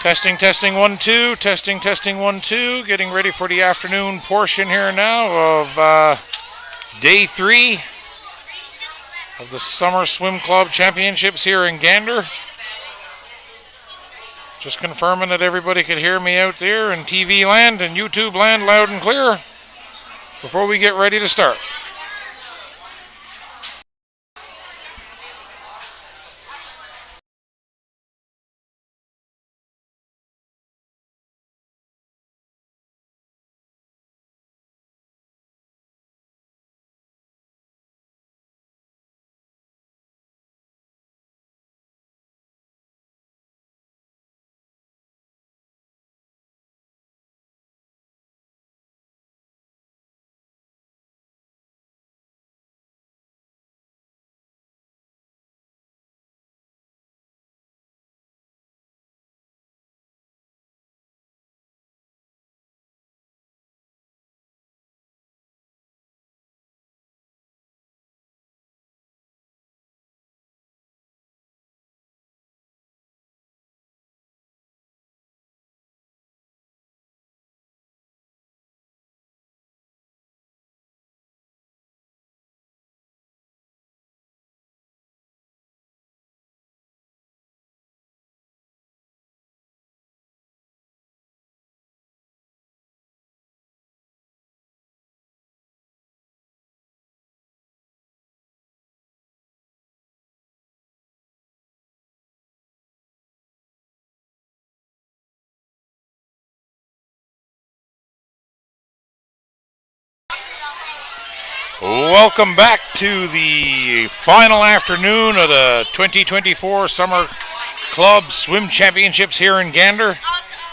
Testing, testing, 1, 2. Testing, testing, 1, 2. Getting ready for the afternoon portion here now of day 3 of the Summer Swim Club Championships here in Gander. Just confirming that everybody could hear me out there in TV land and YouTube land loud and clear before we get ready to start. Welcome back to the final afternoon of the 2024 Summer Club Swim Championships here in Gander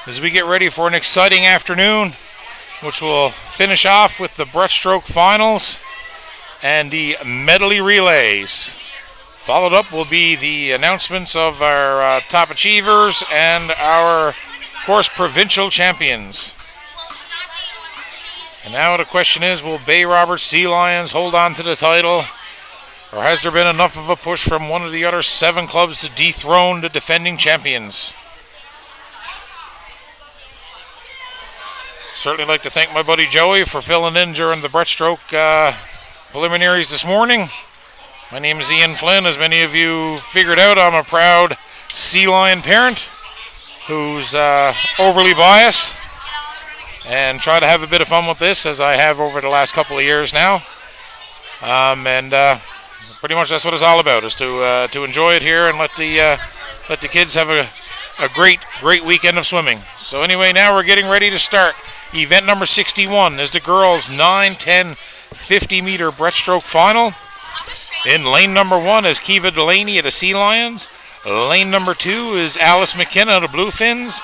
as we get ready for an exciting afternoon, which will finish off with the breaststroke finals and the medley relays. Followed up will be the announcements of our top achievers and our, of course, provincial champions. And now the question is, will Bay Roberts Sea Lions hold on to the title? Or has there been enough of a push from one of the other 7 clubs to dethrone the defending champions? Certainly like to thank my buddy Joey for filling in during the breaststroke preliminaries this morning. My name is Ian Flynn. As many of you figured out, I'm a proud Sea Lion parent who's overly biased and try to have a bit of fun with this, as I have over the last couple of years now. Pretty much that's what it's all about, is to enjoy it here and let the kids have a great weekend of swimming. So anyway, now we're getting ready to start. Event number 61 is the girls 9, 10, 50 meter breaststroke final. In lane number 1 is Kiva Delaney of the Sea Lions. Lane number 2 is Alice McKenna of the Bluefins.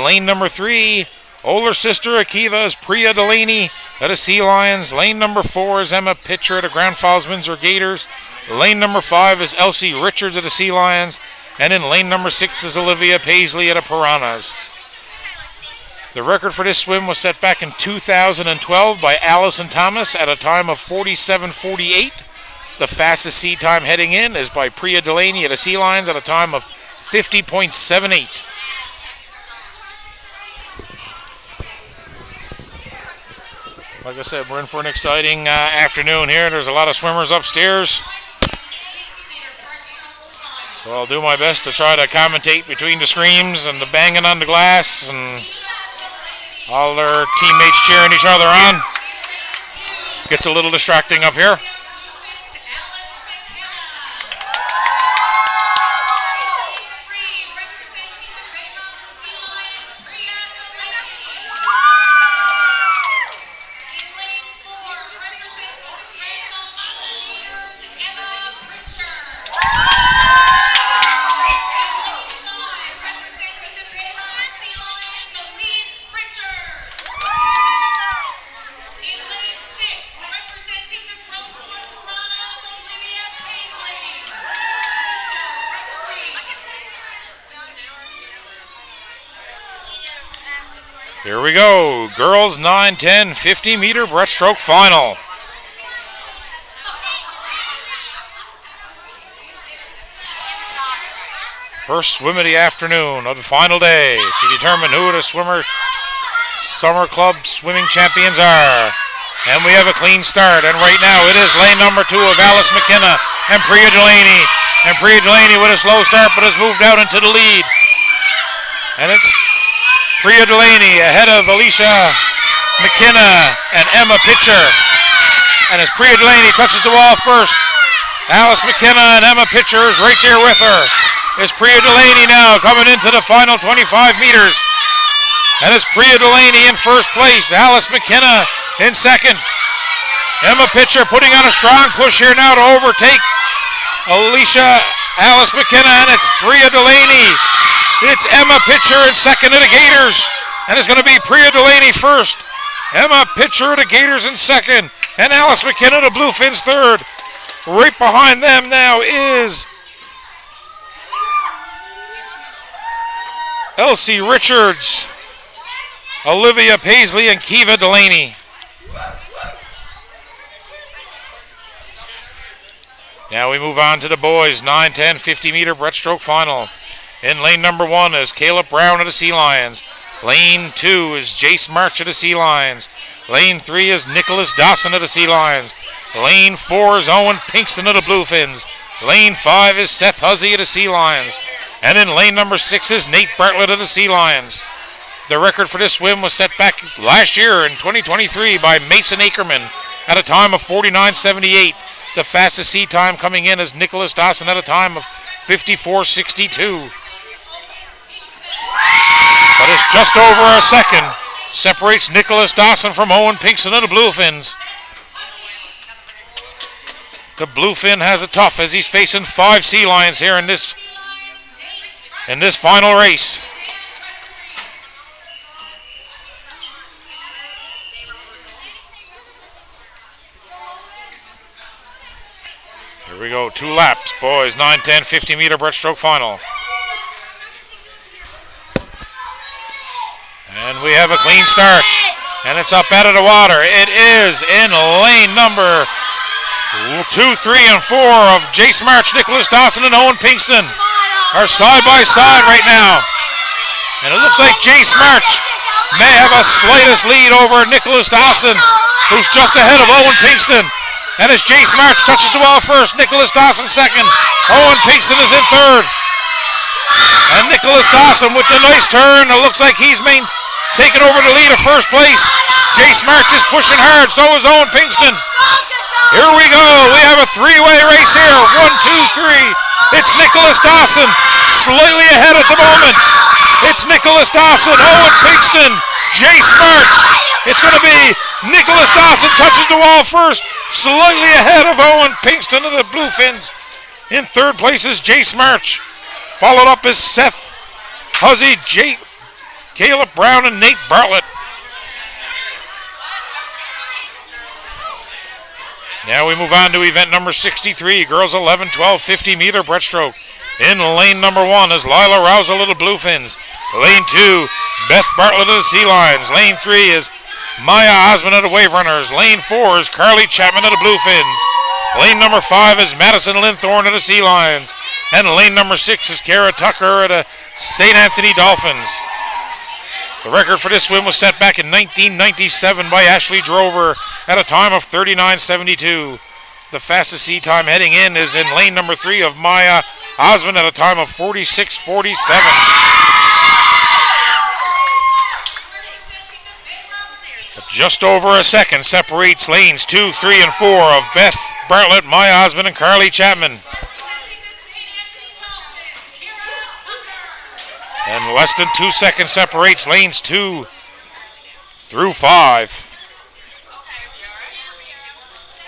Lane number 3, older sister Akiva's Priya Delaney of the Sea Lions. Lane number 4 is Emma Pitcher of the Grand Falls Windsor Gators. Lane number 5 is Elsie Richards of the Sea Lions. And in lane number 6 is Olivia Paisley of the Piranhas. The record for this swim was set back in 2012 by Allison Thomas at a time of 47:48. The fastest sea time heading in is by Priya Delaney of the Sea Lions at a time of 50.78. Like I said, we're in for an exciting afternoon here. There's a lot of swimmers upstairs, so I'll do my best to try to commentate between the screams and the banging on the glass and all their teammates cheering each other on. Gets a little distracting up here. Here we go, girls 9, 10, 50 meter breaststroke final. First swim of the afternoon of the final day to determine who the Summer Club swimming champions are. And we have a clean start. And right now it is lane number 2 of Alice McKenna and Priya Delaney. And Priya Delaney with a slow start but has moved out into the lead. And it's Priya Delaney ahead of Alicia McKenna and Emma Pitcher. And as Priya Delaney touches the wall first, Alice McKenna and Emma Pitcher is right there with her. Is Priya Delaney now coming into the final 25 meters. And it's Priya Delaney in first place. Alice McKenna in second. Emma Pitcher putting on a strong push here now to overtake Alice McKenna, and it's Priya Delaney. It's Emma Pitcher in second of the Gators. And it's going to be Priya Delaney first. Emma Pitcher of the Gators in second. And Alice McKenna, the Bluefins, third. Right behind them now is Elsie Richards, Olivia Paisley, and Kiva Delaney. Now we move on to the boys, 9, 10, 50-meter breaststroke final. In lane number 1 is Caleb Brown of the Sea Lions. Lane 2 is Jace March of the Sea Lions. Lane 3 is Nicholas Dawson of the Sea Lions. Lane 4 is Owen Pinkston of the Bluefins. Lane 5 is Seth Huzzy of the Sea Lions. And in lane number 6 is Nate Bartlett of the Sea Lions. The record for this swim was set back last year in 2023 by Mason Ackerman at a time of 49.78. The fastest sea time coming in is Nicholas Dawson at a time of 54.62. But it's just over a second. Separates Nicholas Dawson from Owen Pinkston of the Bluefins. The Bluefin has it tough as he's facing 5 Sea Lions here in this final race. Here we go, 2 laps, boys, 9, 10, 50-meter breaststroke final. And we have a clean start, and it's up out of the water. It is in lane number 2, 3, and 4 of Jace March, Nicholas Dawson, and Owen Pinkston are side by side right now. And it looks like Jace March may have a slightest lead over Nicholas Dawson, who's just ahead of Owen Pinkston. And as Jace March touches the wall first, Nicholas Dawson second. Owen Pinkston is in third. And Nicholas Dawson with the nice turn. It looks like he's taking over the lead of first place. Jace March is pushing hard, so is Owen Pinkston. Here we go. We have a 3-way race here. 1, 2, 3. It's Nicholas Dawson slightly ahead at the moment. It's Nicholas Dawson, Owen Pinkston, Jace March. It's going to be Nicholas Dawson touches the wall first, slightly ahead of Owen Pinkston of the Bluefins. In third place is Jace March. Followed up is Seth Huzzy, Caleb Brown, and Nate Bartlett. Now we move on to event number 63, girls 11, 12, 50-meter breaststroke. In lane number 1 is Lila Rousel of the Bluefins. Lane 2, Beth Bartlett of the Sea Lions. Lane 3 is Maya Osmond of the Wave Runners. Lane 4 is Carly Chapman of the Bluefins. Lane number 5 is Madison Linthorne of the Sea Lions. And lane number 6 is Kara Tucker of the St. Anthony Dolphins. The record for this swim was set back in 1997 by Ashley Drover at a time of 39.72. The fastest sea time heading in is in lane number 3 of Maya Osmond at a time of 46.47. Just over a second separates lanes 2, 3, and 4 of Beth Bartlett, Maya Osmond, and Carly Chapman. And less than 2 seconds separates lanes 2 through 5.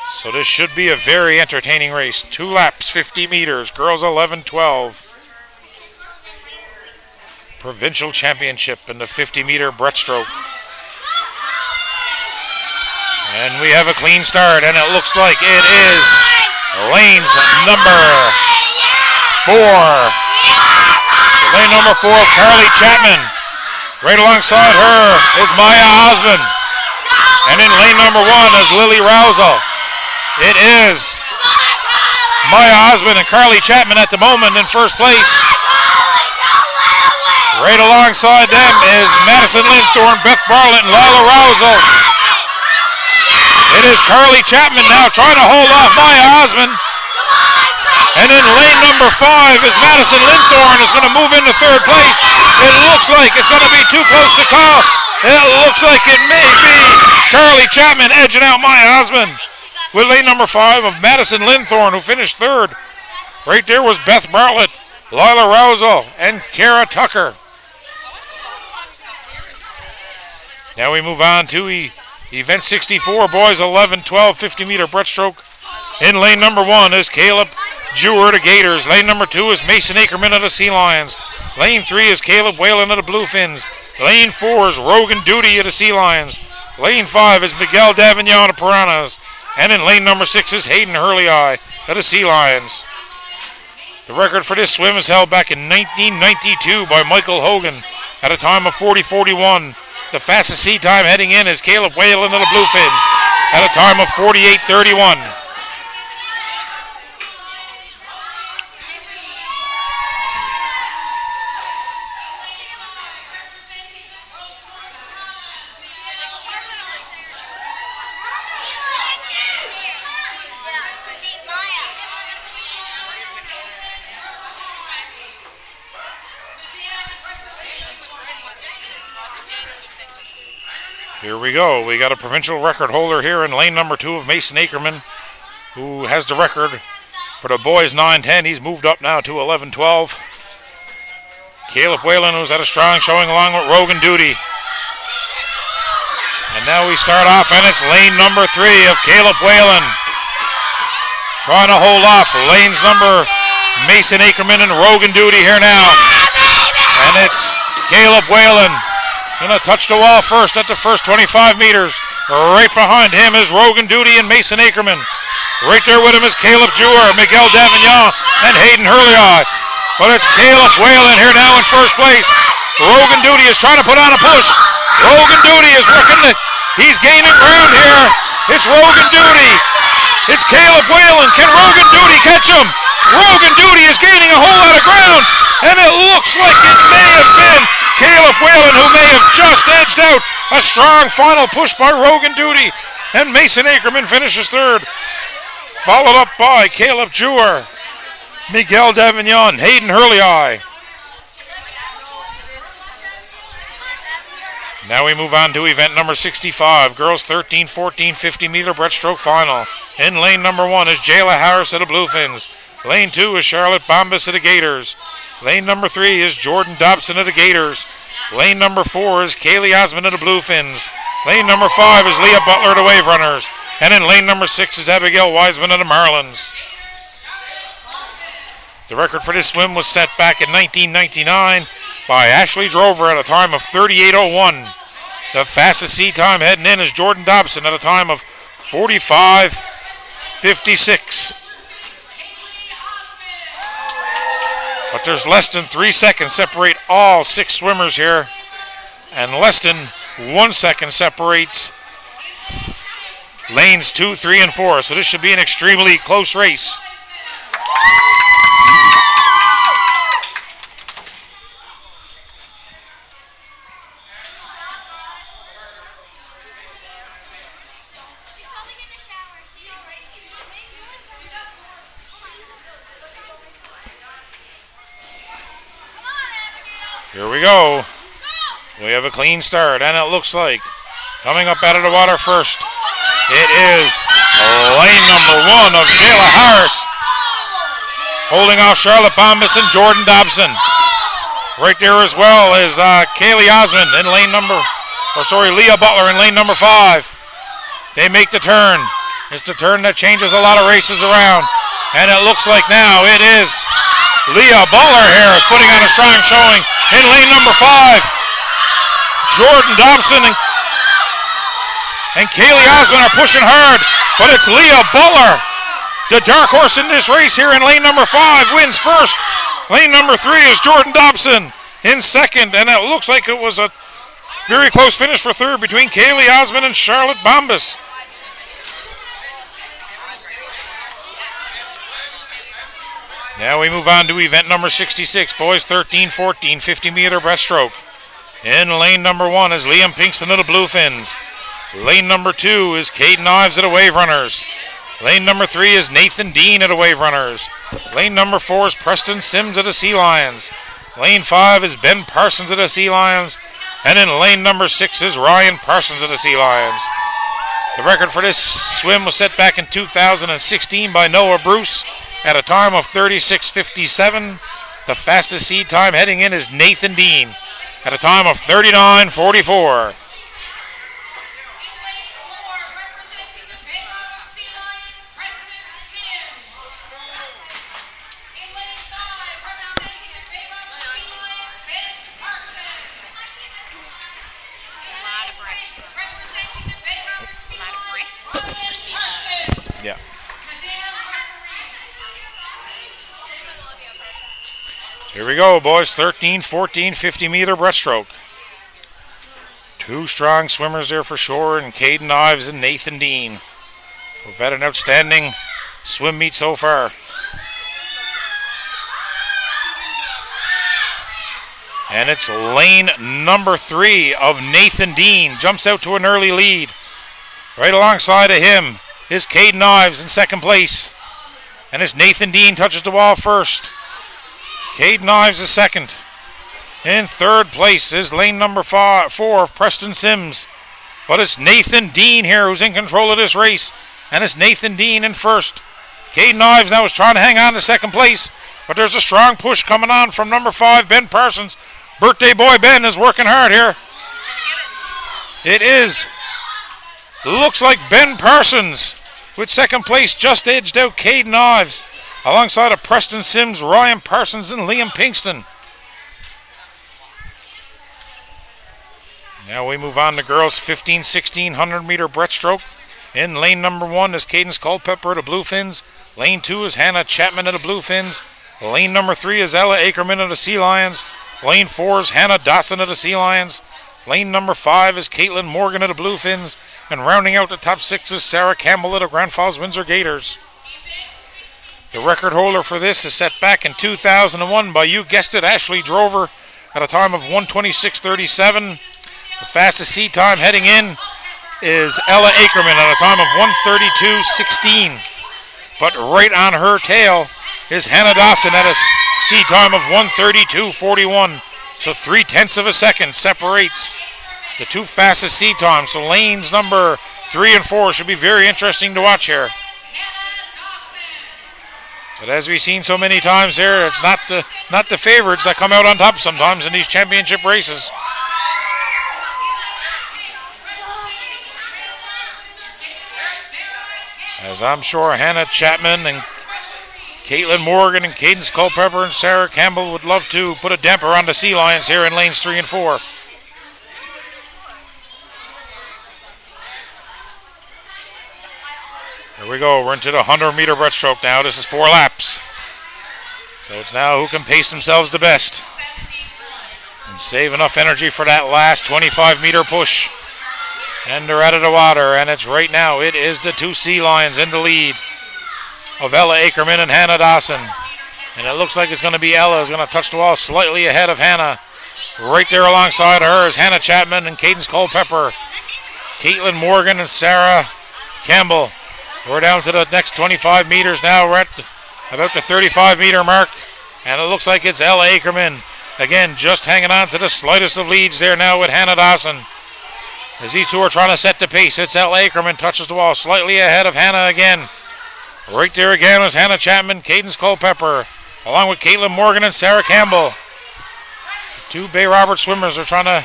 So this should be a very entertaining race. 2 laps, 50 meters, girls 11, 12. Provincial championship in the 50-meter breaststroke. And we have a clean start, and it looks like it is lanes number 4. Lane number 4 of Carly Chapman. Right alongside her is Maya Osmond. And in lane number 1 is Lily Rousel. It is Maya Osmond and Carly Chapman at the moment in first place. Right alongside them is Madison Linthorne, Beth Bartlett, and Lila Rousel. It is Carly Chapman now trying to hold off Maya Osmond. And in lane number 5 is Madison Linthorne is going to move into third place. It looks like it's going to be too close to call. It looks like it may be Carly Chapman edging out Maya Osmond. With lane number 5 of Madison Linthorne, who finished third. Right there was Beth Bartlett, Lila Rousel, and Kara Tucker. Now we move on to event 64, boys 11, 12, 50-meter breaststroke. In lane number 1 is Caleb Jewer of the Gators. Lane number 2 is Mason Ackerman of the Sea Lions. Lane 3 is Caleb Whalen of the Bluefins. Lane 4 is Rogan Duty of the Sea Lions. Lane 5 is Miguel Davignon of Piranhas. And in lane number 6 is Hayden Hurley-Eye of the Sea Lions. The record for this swim is held back in 1992 by Michael Hogan at a time of 40:41. The fastest sea time heading in is Caleb Whalen of the Bluefins at a time of 48:31. Here we go. We got a provincial record holder here in lane number 2 of Mason Ackerman, who has the record for the boys 9-10. He's moved up now to 11-12. Caleb Whalen, who's had a strong showing along with Rogan Duty. And now we start off, and it's lane number 3 of Caleb Whalen. Trying to hold off lanes number Mason Ackerman and Rogan Duty here now. And it's Caleb Whalen. Going to touch the wall first at the first 25 meters. Right behind him is Rogan Duty and Mason Ackerman. Right there with him is Caleb Jewer, Miguel Davignon, and Hayden Hurley-Eye. But it's Caleb Whalen here now in first place. Rogan Duty is trying to put on a push. Rogan Duty is working. He's gaining ground here. It's Rogan Duty. It's Caleb Whalen. Can Rogan Duty catch him? Rogan Duty is gaining a whole lot of ground. And it looks like it may have been Caleb Whalen who may have just edged out. A strong final push by Rogan Duty. And Mason Ackerman finishes third. Followed up by Caleb Jewer, Miguel Davignon, Hayden Hurley-Eye. Now we move on to event number 65, girls 13, 14, 50-meter breaststroke final. In lane number 1 is Jayla Harris of the Bluefins. Lane 2 is Charlotte Bombas of the Gators. Lane number 3 is Jordan Dobson of the Gators. Lane number 4 is Kaylee Osmond of the Bluefins. Lane number 5 is Leah Butler of the Wave Runners. And in lane number 6 is Abigail Wiseman of the Marlins. The record for this swim was set back in 1999 by Ashley Drover at a time of 38:01. The fastest sea time heading in is Jordan Dobson at a time of 45:56. But there's less than 3 seconds separate all 6 swimmers here, and less than 1 second separates lanes 2, 3, and 4. So this should be an extremely close race. Here we go. We have a clean start, and it looks like coming up out of the water first, it is lane number 1 of Jayla Harris, holding off Charlotte Bombas and Jordan Dobson. Right there as well is Kaylee Osmond in Leah Butler in lane number 5. They make the turn. It's the turn that changes a lot of races around, and it looks like now it is Leah Butler here is putting on a strong showing in lane number 5. Jordan Dobson and Kaylee Osmond are pushing hard, but it's Leah Butler, the dark horse in this race here in lane number 5, wins first. Lane number 3 is Jordan Dobson in second, and it looks like it was a very close finish for third between Kaylee Osmond and Charlotte Bombas. Now we move on to event number 66, boys 13-14, 50-meter breaststroke. In lane number 1 is Liam Pinkston of the Bluefins. Lane number 2 is Caden Ives of the Wave Runners. Lane number 3 is Nathan Dean of the Wave Runners. Lane number 4 is Preston Sims of the Sea Lions. Lane 5 is Ben Parsons of the Sea Lions. And in lane number 6 is Ryan Parsons of the Sea Lions. The record for this swim was set back in 2016 by Noah Bruce at a time of 36:57. The fastest seed time heading in is Nathan Dean at a time of 39:44. Yeah. Here we go, boys. 13-14, 50-meter breaststroke. Two strong swimmers there for sure, and Caden Ives and Nathan Dean. We've had an outstanding swim meet so far. And it's lane number 3 of Nathan Dean. Jumps out to an early lead. Right alongside of him is Caden Ives in second place. And as Nathan Dean touches the wall first. Caden Ives is second. In third place is lane number 4 of Preston Sims. But it's Nathan Dean here who's in control of this race. And it's Nathan Dean in first. Caden Ives now is trying to hang on to second place. But there's a strong push coming on from number 5, Ben Parsons. Birthday boy Ben is working hard here. It is. Looks like Ben Parsons with second place just edged out Caden Ives alongside of Preston Sims, Ryan Parsons, and Liam Pinkston. Now we move on to girls 15-16 100-meter breaststroke. In lane number 1 is Cadence Culpepper of the Bluefins. Lane 2 is Hannah Chapman of the Bluefins. Lane number 3 is Ella Ackerman of the Sea Lions. Lane 4 is Hannah Dawson of the Sea Lions. Lane number 5 is Caitlin Morgan of the Bluefins. And rounding out the top 6 is Sarah Campbell of the Grand Falls Windsor Gators. The record holder for this is set back in 2001 by, you guessed it, Ashley Drover at a time of 1:26:37. The fastest seed time heading in is Ella Ackerman at a time of 1:32:16. But right on her tail is Hannah Dawson at a seed time of 1:32:41. So 0.3 of a second separates the two fastest seed times. So lanes number 3 and 4 should be very interesting to watch here. But as we've seen so many times here, it's not the favorites that come out on top sometimes in these championship races. As I'm sure Hannah Chapman and Caitlin Morgan and Cadence Culpepper and Sarah Campbell would love to put a damper on the Sea Lions here in lanes 3 and 4. Here we go. We're into the 100-meter breaststroke now. This is 4 laps. So it's now who can pace themselves the best and save enough energy for that last 25-meter push. And they're out of the water, and it's right now. It is the two Sea Lions in the lead of Ella Ackerman and Hannah Dawson. And it looks like it's going to be Ella who's going to touch the wall slightly ahead of Hannah. Right there alongside her is Hannah Chapman and Cadence Culpepper. Caitlin Morgan and Sarah Campbell. We're down to the next 25 meters now. We're at about the 35-meter mark. And it looks like it's Ella Ackerman. Again, just hanging on to the slightest of leads there now with Hannah Dawson. As these two are trying to set the pace, it's Ella Ackerman touches the wall slightly ahead of Hannah again. Right there again is Hannah Chapman, Cadence Culpepper, along with Caitlin Morgan and Sarah Campbell. The two Bay Roberts swimmers are trying to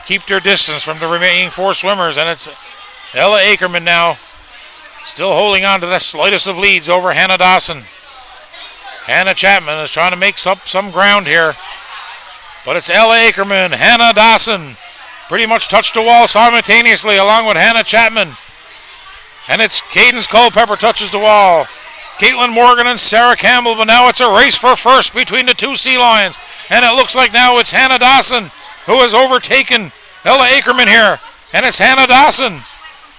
keep their distance from the remaining 4 swimmers, and it's Ella Ackerman now still holding on to the slightest of leads over Hannah Dawson. Hannah Chapman is trying to make up some ground here, but it's Ella Ackerman, Hannah Dawson, pretty much touched the wall simultaneously along with Hannah Chapman. And it's Cadence Culpepper touches the wall. Caitlin Morgan and Sarah Campbell, but now it's a race for first between the two Sea Lions. And it looks like now it's Hannah Dawson who has overtaken Ella Ackerman here. And it's Hannah Dawson.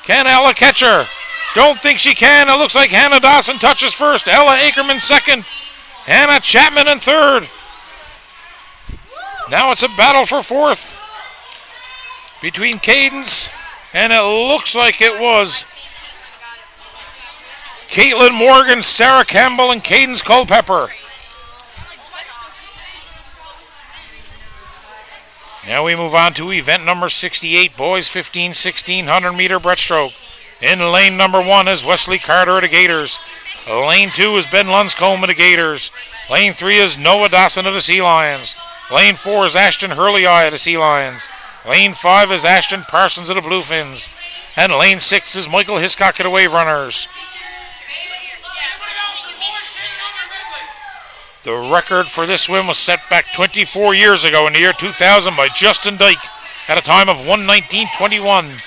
Can Ella catch her? Don't think she can. It looks like Hannah Dawson touches first. Ella Ackerman second. Hannah Chapman in third. Now it's a battle for fourth between Cadence, and it looks like it was Caitlin Morgan, Sarah Campbell, and Cadence Culpepper. Now we move on to event number 68, boys 15-16 100-meter breaststroke. In lane number 1 is Wesley Carter of the Gators. Lane 2 is Ben Lunscombe of the Gators. Lane 3 is Noah Dawson of the Sea Lions. Lane 4 is Ashton Hurley of the Sea Lions. Lane 5 is Ashton Parsons of the Bluefins. And lane 6 is Michael Hiscock of the Wave Runners. The record for this swim was set back 24 years ago in the year 2000 by Justin Dyke at a time of 1:19.21.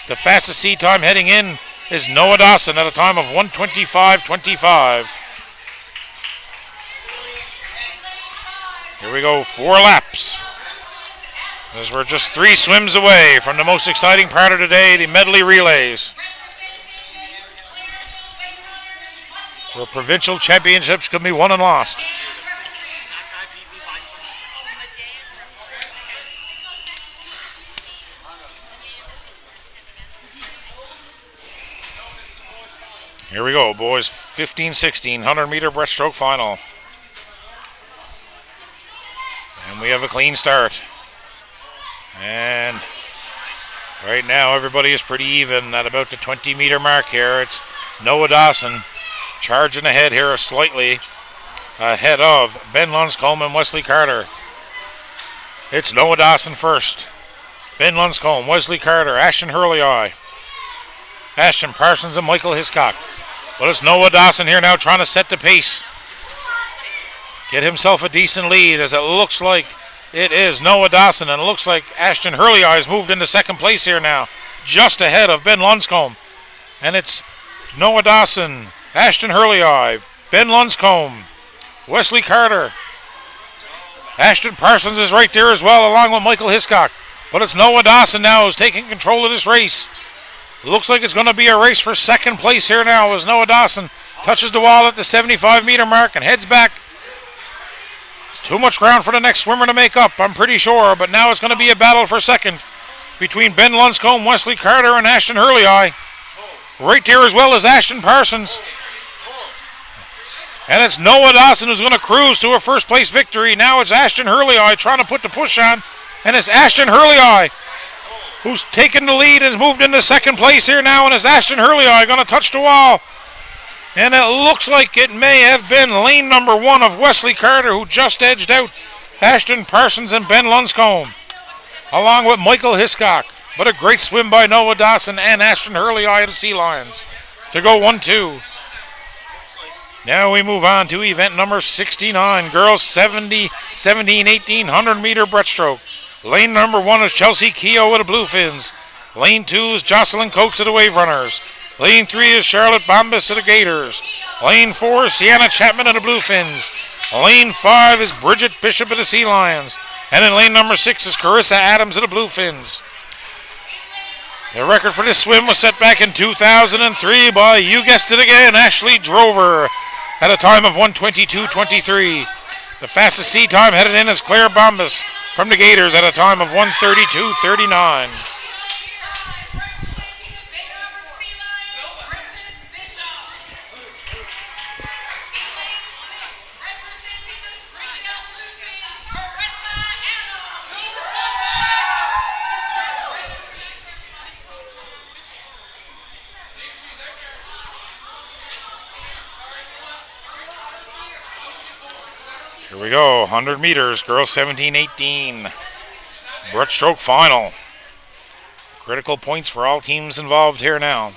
The fastest sea time heading in is Noah Dawson at a time of 1:25.25. Here we go, 4 laps. As we're just 3 swims away from the most exciting part of the day, the medley relays. Where provincial championships can be won and lost. Here we go, boys. 15-16 100-meter breaststroke final. And we have a clean start. And right now everybody is pretty even at about the 20-meter mark here. It's Noah Dawson charging ahead here slightly ahead of Ben Lunscombe and Wesley Carter. It's Noah Dawson first. Ben Lunscombe, Wesley Carter, Ashton Hurley, Ashton Parsons and Michael Hiscock. But it's Noah Dawson here now trying to set the pace. Get himself a decent lead as it looks like it is Noah Dawson. And it looks like Ashton Hurley has moved into second place here now. Just ahead of Ben Lunscombe. And it's Noah Dawson, Ashton Hurley, Ben Lunscombe, Wesley Carter. Ashton Parsons is right there as well along with Michael Hiscock. But it's Noah Dawson now who's taking control of this race. Looks like it's going to be a race for second place here now as Noah Dawson touches the wall at the 75-meter mark and heads back. It's too much ground for the next swimmer to make up, I'm pretty sure. But now it's going to be a battle for second between Ben Lunscombe, Wesley Carter, and Ashton Hurley. Right there as well as Ashton Parsons. And it's Noah Dawson who's going to cruise to a first place victory. Now it's Ashton Hurley trying to put the push on. And it's Ashton Hurley who's taken the lead and has moved into second place here now. And it's Ashton Hurley going to touch the wall. And it looks like it may have been lane number 1 of Wesley Carter who just edged out Ashton Parsons and Ben Lunscombe along with Michael Hiscock. But a great swim by Noah Dawson and Ashton Hurley of the Sea Lions to go 1-2. Now we move on to event number 69, girls 17-18 100-meter breaststroke. Lane number 1 is Chelsea Keogh of the Bluefins. Lane 2 is Jocelyn Coates of the Wave Runners. Lane 3 is Charlotte Bombas of the Gators. Lane 4 is Sienna Chapman of the Bluefins. Lane 5 is Bridget Bishop of the Sea Lions. And in lane number 6 is Carissa Adams of the Bluefins. The record for this swim was set back in 2003 by, you guessed it again, Ashley Drover at a time of 1:22.23. The fastest sea time headed in is Claire Bombas from the Gators at a time of 1:32.39. Here we go, 100 meters, girls 17-18. Breaststroke final. Critical points for all teams involved here now.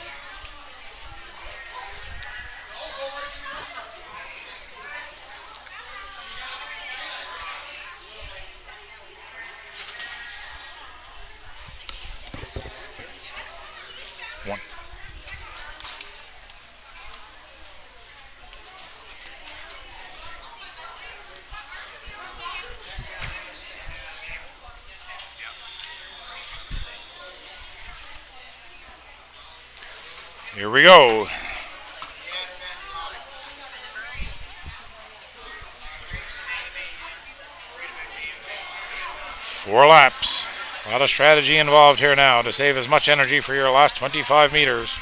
One. Here we go. 4 laps. A lot of strategy involved here now to save as much energy for your last 25 meters.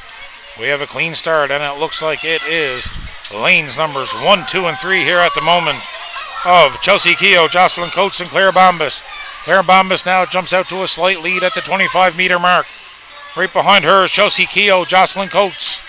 We have a clean start, and it looks like it is lanes numbers 1, 2, and 3 here at the moment of Chelsea Keogh, Jocelyn Coates, and Claire Bombas. Claire Bombas now jumps out to a slight lead at the 25-meter mark. Right behind her is Chelsea Keogh, Jocelyn Coates,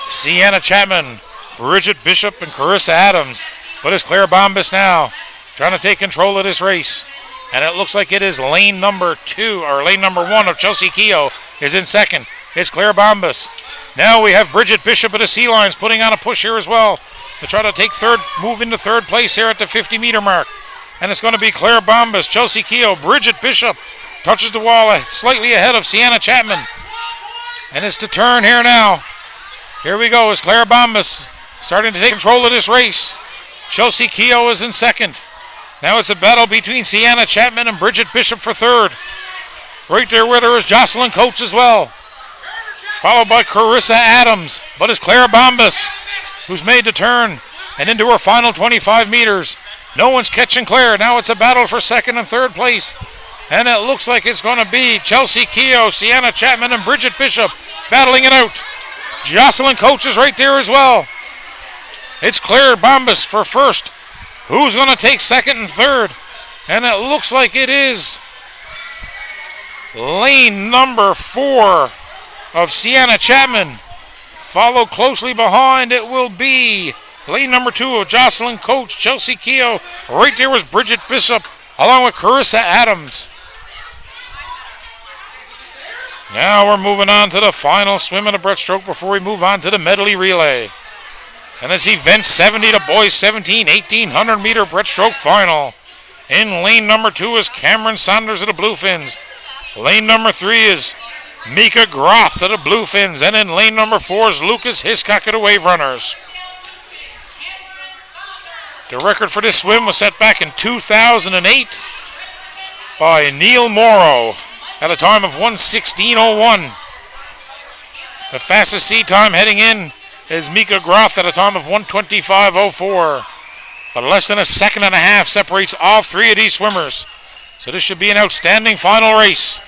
Sienna Chapman, Bridget Bishop, and Carissa Adams. But it's Claire Bombas now trying to take control of this race. And it looks like it is lane number 1 of Chelsea Keogh is in second. It's Claire Bombas. Now we have Bridget Bishop of the Sea Lions putting on a push here as well to try to take move into third place here at the 50-meter mark. And it's going to be Claire Bombas, Chelsea Keogh, Bridget Bishop touches the wall slightly ahead of Sienna Chapman. And it's to turn here now. Here we go as Claire Bombas starting to take control of this race. Chelsea Keogh is in second. Now it's a battle between Sienna Chapman and Bridget Bishop for third. Right there with her is Jocelyn Coates as well, followed by Carissa Adams. But it's Claire Bombas who's made the turn and into her final 25 meters. No one's catching Claire. Now it's a battle for second and third place. And it looks like it's going to be Chelsea Keogh, Sienna Chapman, and Bridget Bishop battling it out. Jocelyn Coates is right there as well. It's Claire Bombas for first. Who's going to take second and third? And it looks like it is lane number 4 of Sienna Chapman. Followed closely behind, it will be lane number 2 of Jocelyn Coates, Chelsea Keogh. Right there was Bridget Bishop, along with Carissa Adams. Now we're moving on to the final swim of the breaststroke before we move on to the medley relay. And this event 70 to boys 17, 1800 meter breaststroke final. In lane number 2 is Cameron Saunders of the Bluefins. Lane number 3 is Mika Groth of the Bluefins. And in lane number 4 is Lucas Hiscock of the Wave Runners. The record for this swim was set back in 2008 by Neil Morrow at a time of 1:16:01. The fastest sea time heading in is Mika Groth at a time of 1:25:04. But less than a second and a half separates all 3 of these swimmers. So this should be an outstanding final race.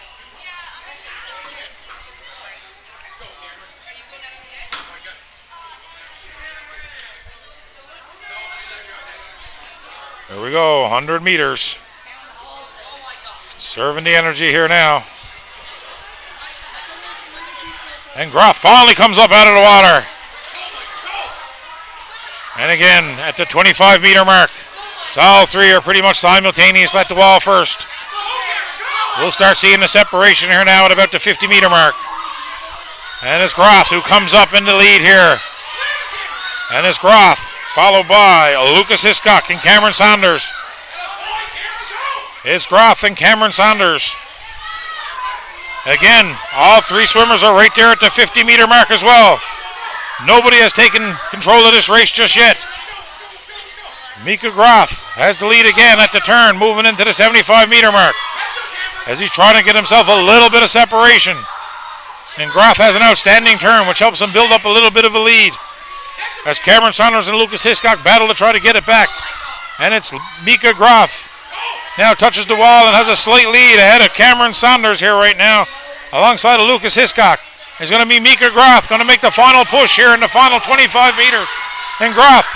Here we go, 100 meters. Serving the energy here now. And Groth finally comes up out of the water. And again, at the 25-meter mark, so all 3 are pretty much simultaneous at the wall first. We'll start seeing the separation here now at about the 50-meter mark. And it's Groth who comes up in the lead here. And it's Groth, followed by Lucas Hiscock and Cameron Saunders. It's Groth and Cameron Saunders. Again, all 3 swimmers are right there at the 50-meter mark as well. Nobody has taken control of this race just yet. Mika Groth has the lead again at the turn, moving into the 75-meter mark as he's trying to get himself a little bit of separation. And Groth has an outstanding turn, which helps him build up a little bit of a lead as Cameron Saunders and Lucas Hiscock battle to try to get it back. And it's Mika Groth now touches the wall and has a slight lead ahead of Cameron Saunders here right now, alongside of Lucas Hiscock. It's going to be Mika Groth going to make the final push here in the final 25 meters. And Groth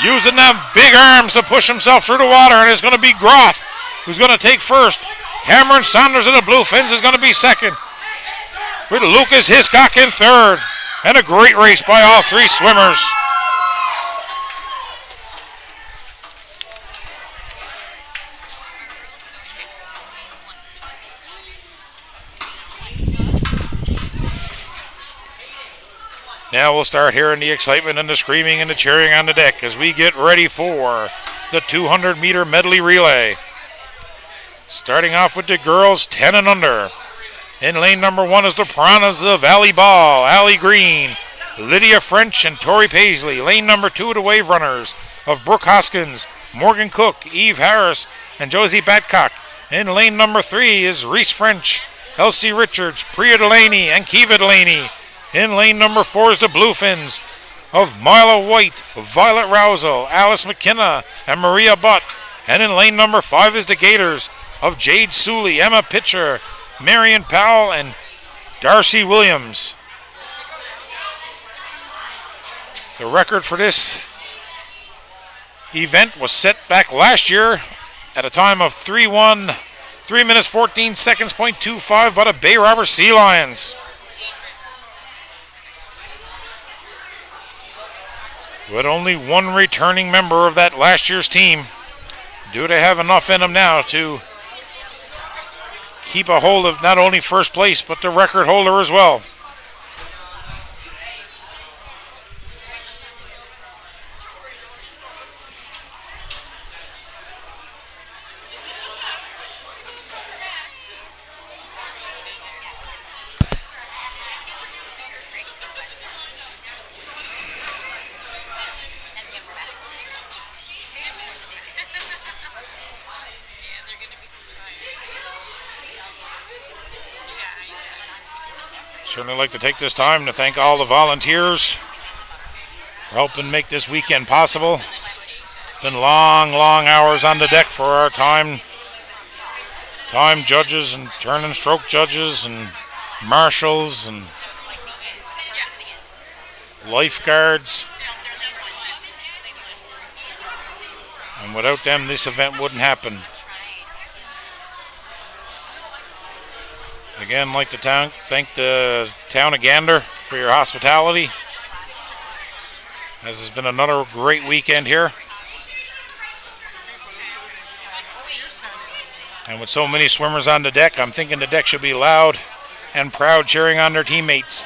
using them big arms to push himself through the water, and it's going to be Groth who's going to take first. Cameron Saunders of the Bluefins is going to be second, with Lucas Hiscock in third. And a great race by all 3 swimmers. Now we'll start hearing the excitement and the screaming and the cheering on the deck as we get ready for the 200-meter medley relay. Starting off with the girls 10 and under. In lane number 1 is the Piranhas of Allie Ball, Allie Green, Lydia French, and Tori Paisley. Lane number 2 the Wave Runners of Brooke Hoskins, Morgan Cook, Eve Harris, and Josie Badcock. In lane number 3 is Reese French, Elsie Richards, Priya Delaney, and Kiva Delaney. In lane number 4 is the Bluefins of Mila White, Violet Rousel, Alice McKenna, and Maria Butt. And in lane number 5 is the Gators of Jade Suley, Emma Pitcher, Marion Powell, and Darcy Williams. The record for this event was set back last year at a time of 3 minutes 14 seconds, .25 by the Bay Robber Sea Lions. With only one returning member of that last year's team, do they have enough in them now to keep a hold of not only first place but the record holder as well? Certainly like to take this time to thank all the volunteers for helping make this weekend possible. It's been long hours on the deck for our time judges and turn and stroke judges and marshals and lifeguards. And without them, this event wouldn't happen. Again, like to thank the town of Gander for your hospitality. This has been another great weekend here. And with so many swimmers on the deck, I'm thinking the deck should be loud and proud cheering on their teammates.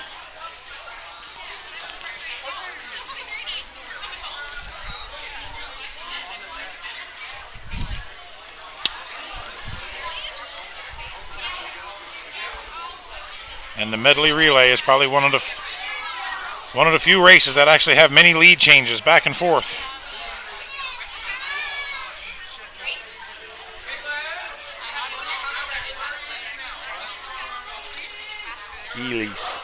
And the medley relay is probably one of the few races that actually have many lead changes back and forth. Elise.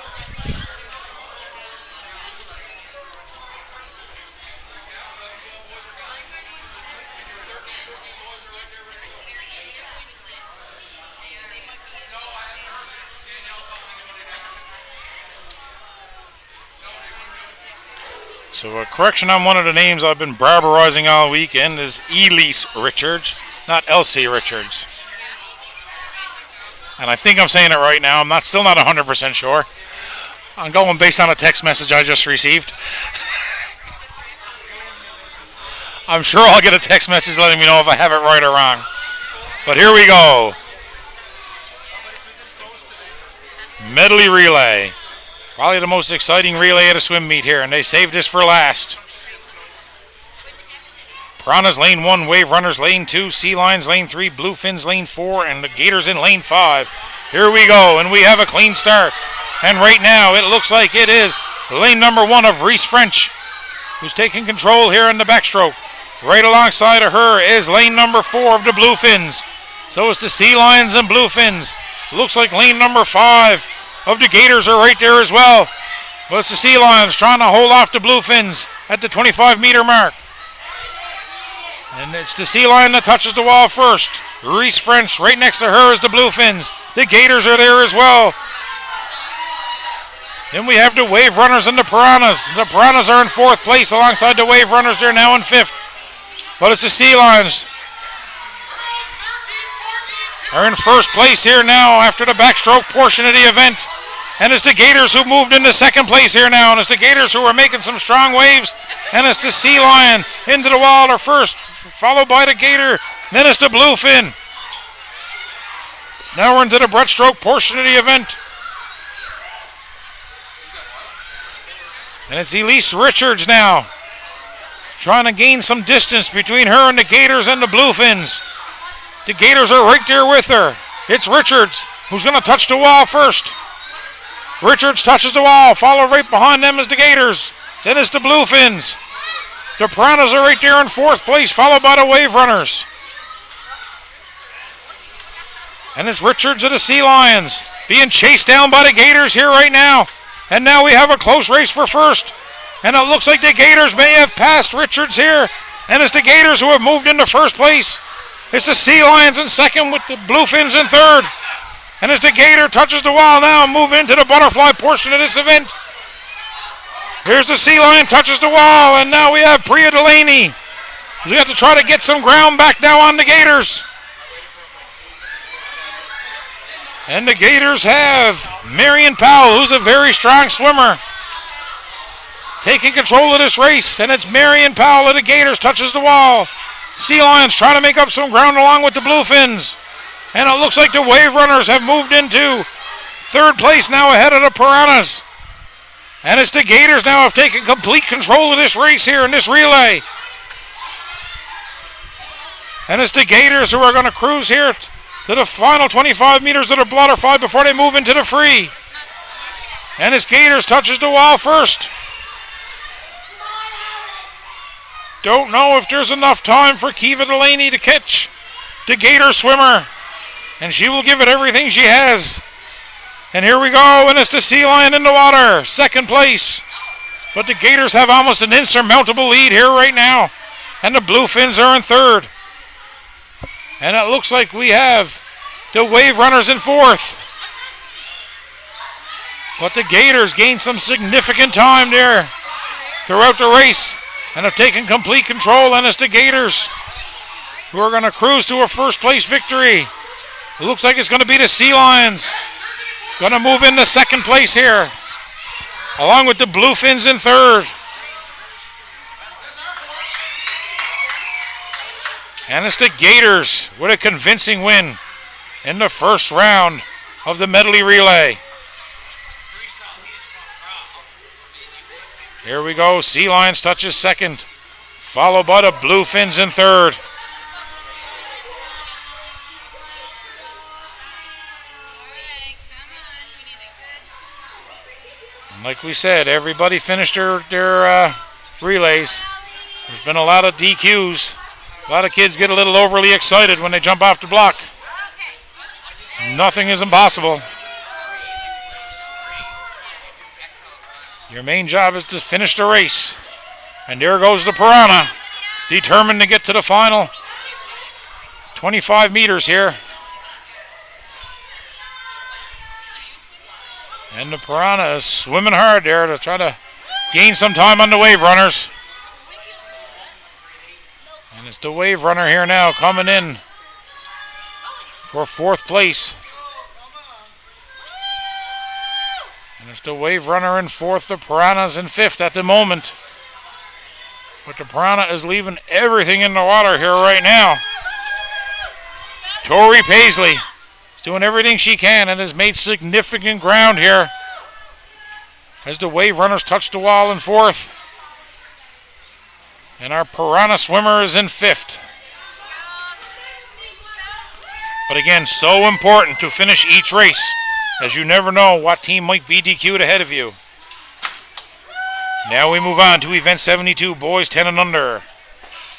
So a correction on one of the names I've been barbarizing all weekend is Elise Richards, not Elsie Richards. And I think I'm saying it right now. I'm still not 100% sure. I'm going based on a text message I just received. I'm sure I'll get a text message letting me know if I have it right or wrong. But here we go. Medley relay. Probably the most exciting relay at a swim meet here, and they saved this for last. Piranhas lane 1, Wave Runners lane 2, Sea Lions lane 3, Bluefins lane 4, and the Gators in lane 5. Here we go, and we have a clean start. And right now, it looks like it is lane number 1 of Reese French, who's taking control here in the backstroke. Right alongside of her is lane number 4 of the Bluefins. So it's the Sea Lions and Bluefins. Looks like lane number 5 of the Gators are right there as well. But it's the Sea Lions trying to hold off the Bluefins at the 25-meter mark. And it's the Sea Lion that touches the wall first. Reese French, right next to her is the Bluefins. The Gators are there as well. Then we have the Wave Runners and the Piranhas. The Piranhas are in 4th place alongside the Wave Runners. They're now in 5th. But it's the Sea Lions are in 1st place here now after the backstroke portion of the event. And it's the Gators who moved into 2nd place here now. And it's the Gators who are making some strong waves. And it's the Sea Lion into the wall or first, followed by the Gator. Then it's the Bluefin. Now we're into the breaststroke portion of the event. And it's Elise Richards now, trying to gain some distance between her and the Gators and the Bluefins. The Gators are right there with her. It's Richards who's going to touch the wall first. Richards touches the wall. Followed right behind them is the Gators. Then it's the Bluefins. The Piranhas are right there in 4th place, followed by the Wave Runners. And it's Richards of the Sea Lions being chased down by the Gators here right now. And now we have a close race for first. And it looks like the Gators may have passed Richards here And it's the Gators who have moved into first place. It's the Sea Lions in second with the Bluefins in third. And as the Gator touches the wall now, move into the butterfly portion of this event. Here's the Sea Lion, touches the wall, and now we have Priya Delaney. We have to try to get some ground back now on the Gators. And the Gators have Marion Powell, who's a very strong swimmer, taking control of this race. And it's Marion Powell of the Gators touches the wall. Sea Lions trying to make up some ground along with the Bluefins. And it looks like the Wave Runners have moved into third place now ahead of the Piranhas. And it's the Gators now have taken complete control of this race here in this relay. And it's the Gators who are going to cruise here to the final 25 meters of the butterfly before they move into the free. And it's Gators touches the wall first. Don't know if there's enough time for Kiva Delaney to catch the Gator swimmer. And she will give it everything she has. And here we go, and it's the Sea Lion in the water, second place. But the Gators have almost an insurmountable lead here right now. And the Bluefins are in third. And it looks like we have the Wave Runners in fourth. But the Gators gained some significant time there throughout the race and have taken complete control. And it's the Gators who are going to cruise to a first place victory. It looks like it's going to be the Sea Lions. Going to move into second place here, along with the Bluefins in third. And it's the Gators with a convincing win in the first round of the medley relay. Here we go. Sea Lions touches second, followed by the Bluefins in third. Like we said, everybody finished their relays. There's been a lot of DQs. A lot of kids get a little overly excited when they jump off the block. Nothing is impossible. Your main job is to finish the race. And there goes the Piranha, determined to get to the final 25 meters here. And the Piranha is swimming hard there to try to gain some time on the Wave Runners. And it's the Wave Runner here now coming in for fourth place. And it's the Wave Runner in fourth, the Piranha's in fifth at the moment. But the Piranha is leaving everything in the water here right now. Tori Paisley doing everything she can and has made significant ground here as the Wave Runners touch the wall in fourth. And our Piranha swimmer is in fifth. But again, so important to finish each race, as you never know what team might be DQ'd ahead of you. Now we move on to event 72, boys 10 and under.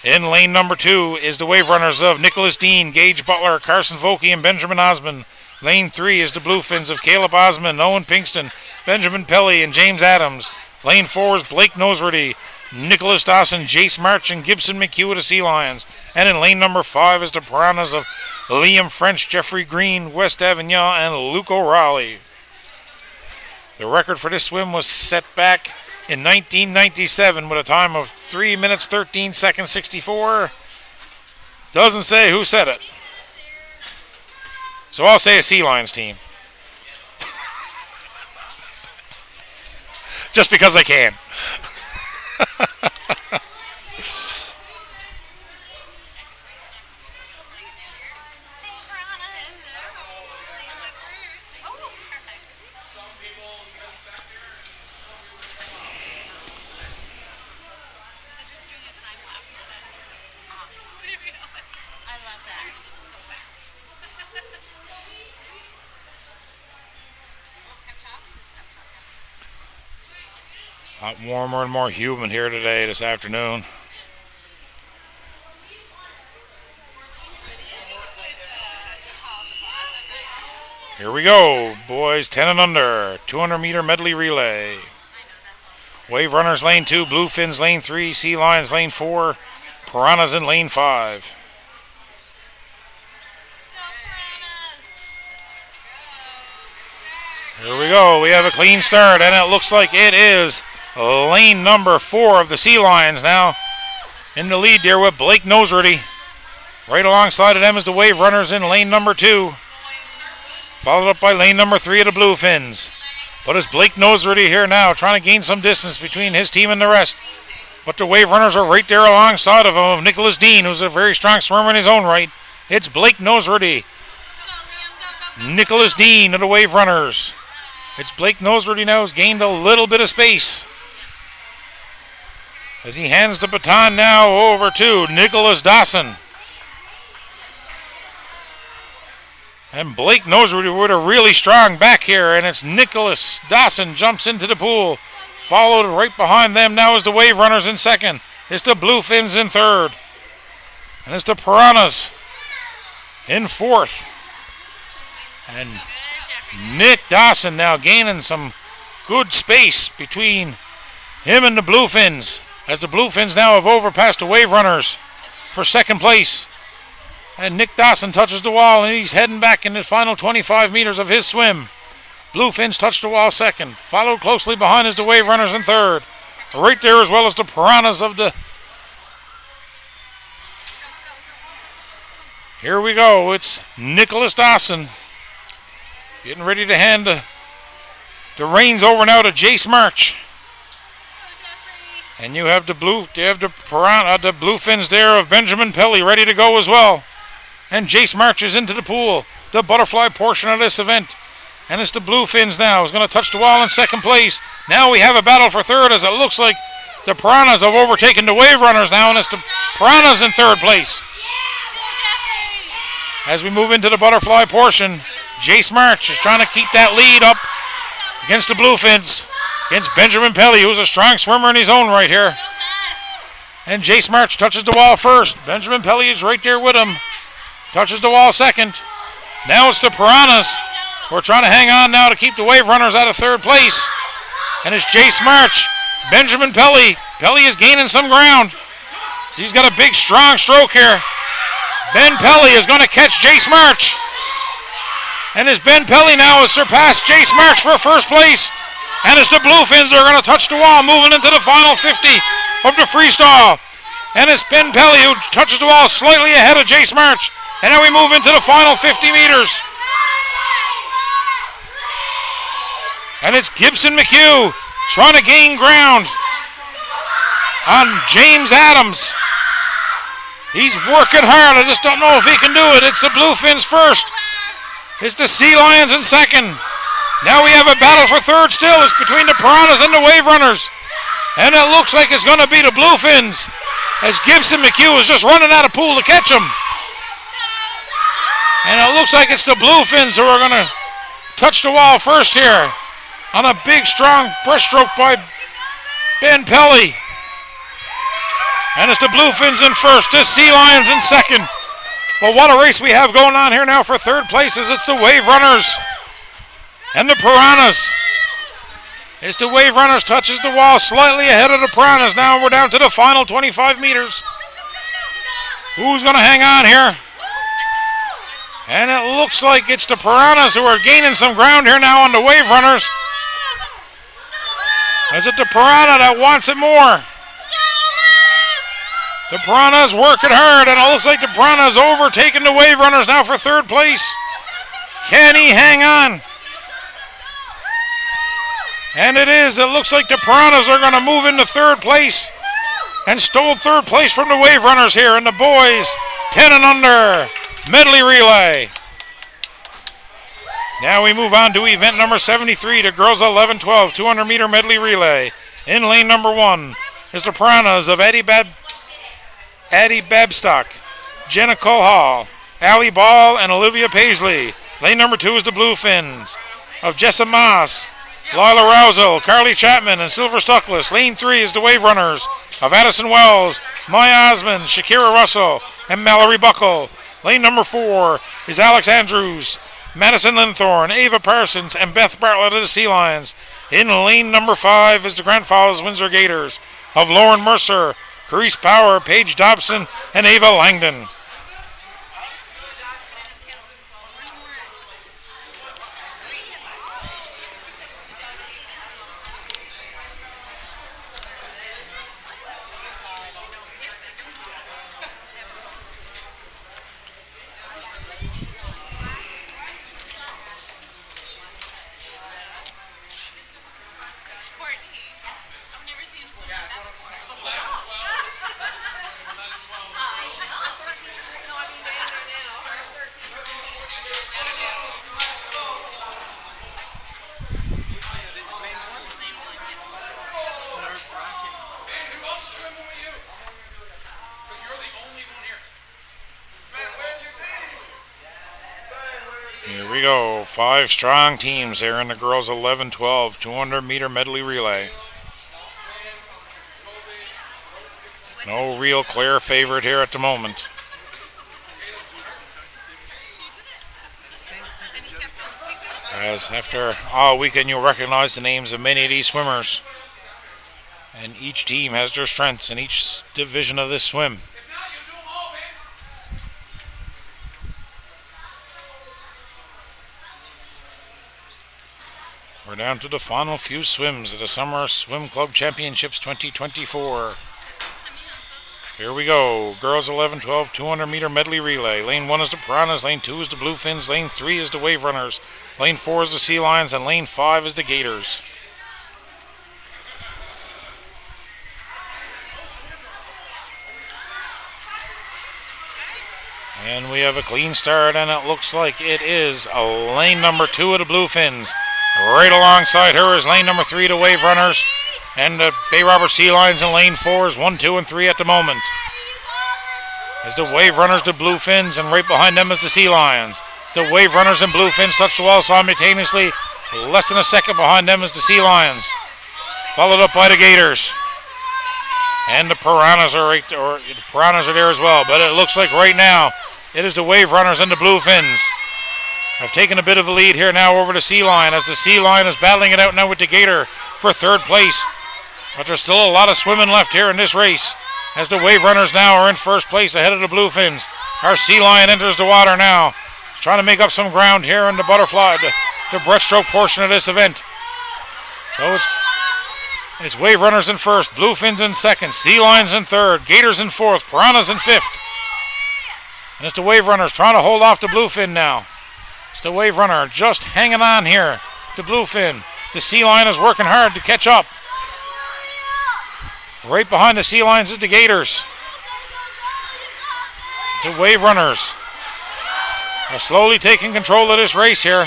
In lane number 2 is the Wave Runners of Nicholas Dean, Gage Butler, Carson Vokey, and Benjamin Osmond. Lane 3 is the Bluefins of Caleb Osmond, Owen Pinkston, Benjamin Pelly, and James Adams. Lane 4 is Blake Noseworthy, Nicholas Dawson, Jace March, and Gibson McHugh of the Sea Lions. And in lane number 5 is the Piranhas of Liam French, Jeffrey Green, West Avignon, and Luke O'Reilly. The record for this swim was set back in 1997 with a time of 3 minutes 13 seconds 64. Doesn't say who said it. So I'll say a Sea Lions team. Just because I can. A lot warmer and more humid here today, this afternoon. Here we go, boys 10 and under, 200 meter medley relay. Wave Runners lane 2, Bluefins lane 3, Sea Lions lane 4, Piranhas in lane 5. Here we go. We have a clean start, and it looks like it is lane number 4 of the Sea Lions now in the lead there with Blake Noseworthy. Right alongside of them is the Wave Runners in lane number 2. Followed up by lane number 3 of the Bluefins. But it's Blake Noseworthy here now trying to gain some distance between his team and the rest. But the Wave Runners are right there alongside of him, of Nicholas Dean, who's a very strong swimmer in his own right. It's Blake Noseworthy. Nicholas Dean of the Wave Runners. It's Blake Noseworthy now who's gained a little bit of space, as he hands the baton now over to Nicholas Dawson. And Blake Noseworthy with a really strong back here, and it's Nicholas Dawson jumps into the pool. Followed right behind them now is the Wave Runners in second. It's the Bluefins in third. And it's the Piranhas in fourth. And Nick Dawson now gaining some good space between him and the Bluefins, as the Bluefins now have overpassed the Wave Runners for second place. And Nick Dawson touches the wall, and he's heading back in his final 25 meters of his swim. Bluefins touch the wall second. Followed closely behind is the Wave Runners in third. Right there as well as the Piranhas of the... Here we go. It's Nicholas Dawson getting ready to hand the reins over now to Jace March. And you have the Bluefins there of Benjamin Pelly ready to go as well. And Jace March is into the pool, the butterfly portion of this event. And it's the Bluefins now who's going to touch the wall in second place. Now we have a battle for third, as it looks like the Piranhas have overtaken the Wave Runners now, and it's the Piranhas in third place. As we move into the butterfly portion, Jace March is trying to keep that lead up against the Bluefins, against Benjamin Pelly, who's a strong swimmer in his own right here. And Jace March touches the wall first. Benjamin Pelly is right there with him. Touches the wall second. Now it's the Piranhas who are trying to hang on now to keep the Wave Runners out of third place. And it's Jace March. Benjamin Pelly. Pelly is gaining some ground. So he's got a big, strong stroke here. Ben Pelly is going to catch Jace March. And as Ben Pelly now has surpassed Jace March for first place. And it's the Bluefins that are going to touch the wall, moving into the final 50 of the freestyle. And it's Ben Pelly who touches the wall slightly ahead of Jace March. And now we move into the final 50 meters. And it's Gibson McHugh trying to gain ground on James Adams. He's working hard. I just don't know if he can do it. It's the Bluefins first. It's the Sea Lions in second. Now we have a battle for third still. It's between the Piranhas and the Wave Runners. And it looks like it's going to be the Bluefins, as Gibson McHugh is just running out of pool to catch him. And it looks like it's the Bluefins who are going to touch the wall first here on a big, strong breaststroke by Ben Pelly. And it's the Bluefins in first, the Sea Lions in second. Well, what a race we have going on here now for third place, as it's the Wave Runners and the Piranhas. It's the Wave Runners touches the wall slightly ahead of the Piranhas. Now we're down to the final 25 meters. Who's going to hang on here? And it looks like it's the Piranhas who are gaining some ground here now on the Wave Runners. Is it the Piranha that wants it more? The Piranha's working hard, and it looks like the Piranha's overtaking the Wave Runners now for third place. Can he hang on? And it is. It looks like the Piranhas are going to move into third place and stole third place from the Wave Runners here in the boys 10 and under medley relay. Now we move on to event number 73, the girls 11-12 200-meter medley relay. In lane number 1 is the Piranhas of Addie Babstock, Jenna Hall, Allie Ball, and Olivia Paisley. Lane number 2 is the Bluefins of Jessa Moss, Lila Rousel, Carly Chapman, and Silver Stuckless. Lane 3 is the Wave Runners of Addison Wells, Maya Osmond, Shakira Russell, and Mallory Buckle. Lane number 4 is Alex Andrews, Madison Linthorne, Ava Parsons, and Beth Bartlett of the Sea Lions. In lane number 5 is the Grand Falls Windsor Gators of Lauren Mercer, Carice Power, Paige Dobson, and Ava Langdon. Here we go. 5 strong teams here in the girls 11-12 200-meter medley relay. No real clear favorite here at the moment. As after all weekend, you'll recognize the names of many of these swimmers. And each team has their strengths in each division of this swim. We're down to the final few swims of the Summer Swim Club Championships 2024. Here we go. Girls 11-12 200-meter medley relay. Lane 1 is the Piranhas, Lane 2 is the Bluefins, Lane 3 is the Wave Runners, Lane 4 is the Sea Lions, and Lane 5 is the Gators. And we have a clean start, and it looks like it is a lane number 2 of the Bluefins. Right alongside her is lane number 3, the Wave Runners, and the Bay Robert Sea Lions in lane 4 is 1, 2, and 3 at the moment. As the Wave Runners, the Bluefins, and right behind them is the Sea Lions. As the Wave Runners and Bluefins touch the wall simultaneously. Less than a second behind them is the Sea Lions, followed up by the Gators. And the Piranhas are there as well. But it looks like right now it is the Wave Runners and the Bluefins. I've taken a bit of a lead here now over the Sea Lion, as the Sea Lion is battling it out now with the Gator for 3rd place. But there's still a lot of swimming left here in this race, as the Wave Runners now are in 1st place ahead of the Bluefins. Our Sea Lion enters the water now, trying to make up some ground here in the butterfly, the breaststroke portion of this event. So it's Wave Runners in 1st, Bluefins in 2nd, Sea Lions in 3rd, Gators in 4th, Piranhas in 5th. And it's the Wave Runners trying to hold off the Bluefin now. It's the Wave Runner just hanging on here to Bluefin. The Sea Lion is working hard to catch up. Right behind the Sea Lions is the Gators. The Wave Runners are slowly taking control of this race here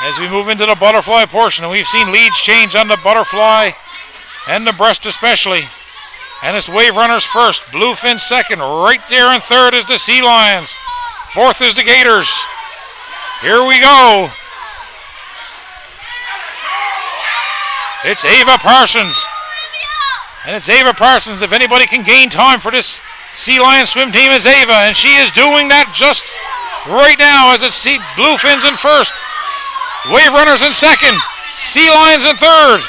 as we move into the butterfly portion. And we've seen leads change on the butterfly and the breast especially. And it's Wave Runners 1st, Bluefin 2nd. Right there in 3rd is the Sea Lions. 4th is the Gators. Here we go. It's Ava Parsons. And it's Ava Parsons. If anybody can gain time for this Sea Lion swim team, is Ava. And she is doing that just right now as it's Bluefins in 1st. Wave Runners in 2nd. Sea Lions in 3rd.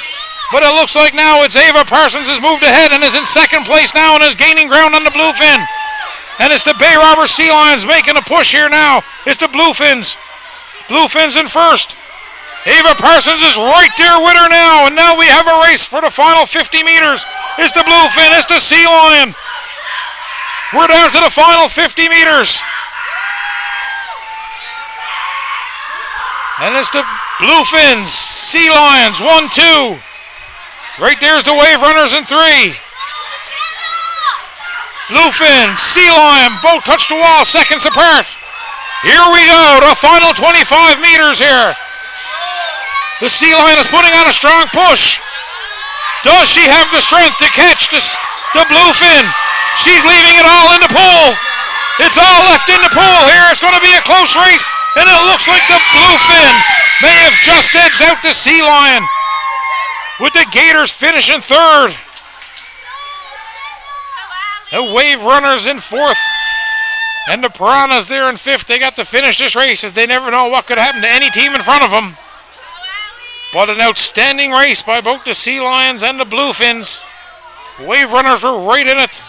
But it looks like now it's Ava Parsons has moved ahead and is in 2nd place now and is gaining ground on the Bluefin. And it's the Bay Robert Sea Lions making a push here now. It's the Bluefins. Bluefins in 1st. Ava Parsons is right there with her now. And now we have a race for the final 50 meters. It's the Bluefin. It's the Sea Lion. We're down to the final 50 meters. And it's the Bluefins. Sea Lions. 1, 2. Right there's the Wave Runners in 3. Bluefin, Sea Lion, both touch the wall, seconds apart. Here we go, the final 25 meters here. The Sea Lion is putting on a strong push. Does she have the strength to catch the Bluefin? She's leaving it all in the pool. It's all left in the pool here. It's going to be a close race, and it looks like the Bluefin may have just edged out the Sea Lion, with the Gators finishing 3rd. The Wave Runners in 4th. And the Piranhas there in 5th. They got to finish this race as they never know what could happen to any team in front of them. But an outstanding race by both the Sea Lions and the Bluefins. Wave Runners are right in it.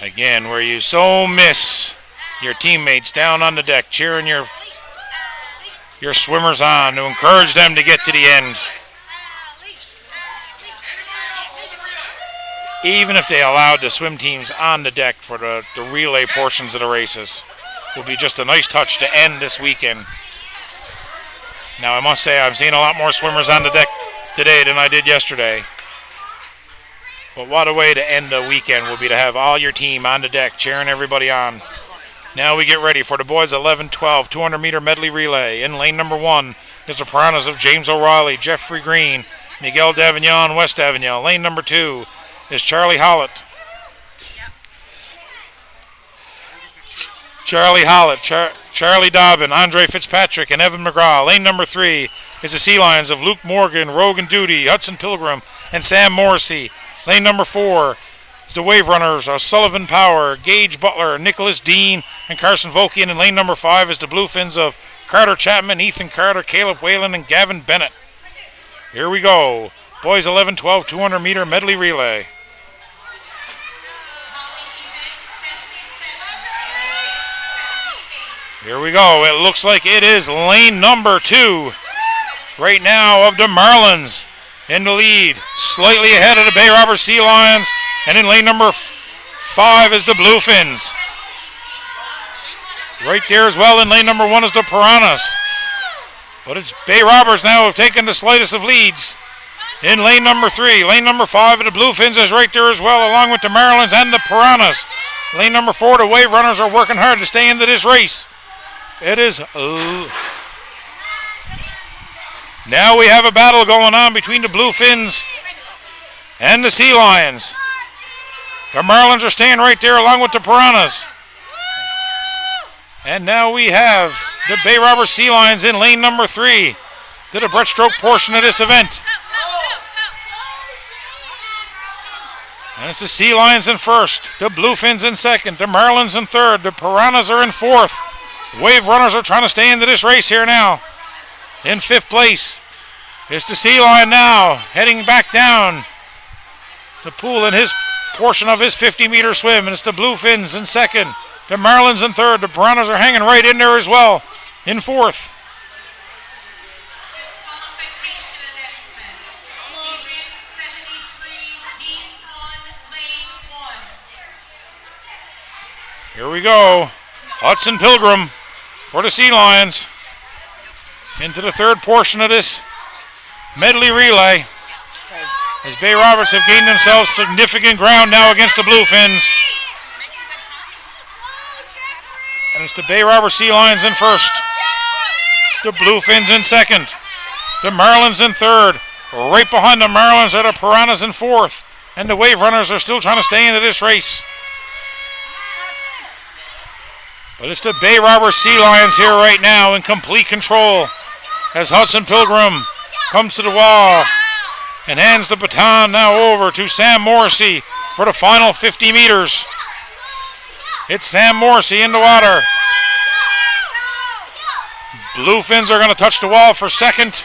Again, where you so miss your teammates down on the deck cheering your swimmers on to encourage them to get to the end. Even if they allowed the swim teams on the deck for the relay portions of the races, would be just a nice touch to end this weekend. Now, I must say I've seen a lot more swimmers on the deck today than I did yesterday. But what a way to end the weekend would be to have all your team on the deck cheering everybody on. Now we get ready for the boys 11-12 200-meter medley relay. In lane number 1 is the Piranhas of James O'Reilly, Jeffrey Green, Miguel Davignon, West Avignon. Lane number 2 is Charlie Hollett. Charlie Dobbin, Andre Fitzpatrick, and Evan McGraw. Lane number 3 is the Sea Lions of Luke Morgan, Rogan Duty, Hudson Pilgrim, and Sam Morrissey. Lane number 4 is the Wave Runners of Sullivan Power, Gage Butler, Nicholas Dean, and Carson Volkian. And lane number 5 is the Bluefins of Carter Chapman, Ethan Carter, Caleb Whalen, and Gavin Bennett. Here we go. Boys 11-12 200-meter medley relay. Here we go. It looks like it is lane number 2 right now of the Marlins in the lead, slightly ahead of the Bay Roberts Sea Lions, and in lane number 5 is the Bluefins. Right there as well in lane number 1 is the Piranhas. But it's Bay Roberts now have taken the slightest of leads in lane number 3. Lane number 5 of the Bluefins is right there as well, along with the Marlins and the Piranhas. Lane number 4, the Wave Runners are working hard to stay into this race. It is... Now we have a battle going on between the Bluefins and the Sea Lions. The Marlins are staying right there along with the Piranhas. And now we have the Bay Roberts Sea Lions in lane number 3 to the breaststroke portion of this event. And it's the Sea Lions in first, the Bluefins in second, the Marlins in third, the Piranhas are in fourth. Wave Runners are trying to stay into this race here now. In 5th place, it's the Sea Lion now, heading back down the pool in his portion of his 50-meter swim. And it's the Bluefins in second, the Marlins in third. The Piranhas are hanging right in there as well, in 4th. Here we go. Hudson Pilgrim for the Sea Lions into the 3rd portion of this medley relay, as Bay Roberts have gained themselves significant ground now against the Bluefins. And it's the Bay Roberts Sea Lions in first, the Bluefins in second, the Marlins in third. Right behind the Marlins are the Piranhas in 4th, and the Wave Runners are still trying to stay into this race. But it's the Bay Roberts Sea Lions here right now in complete control, as Hudson Pilgrim comes to the wall and hands the baton now over to Sam Morrissey for the final 50 meters. It's Sam Morrissey in the water. Bluefins are going to touch the wall for second.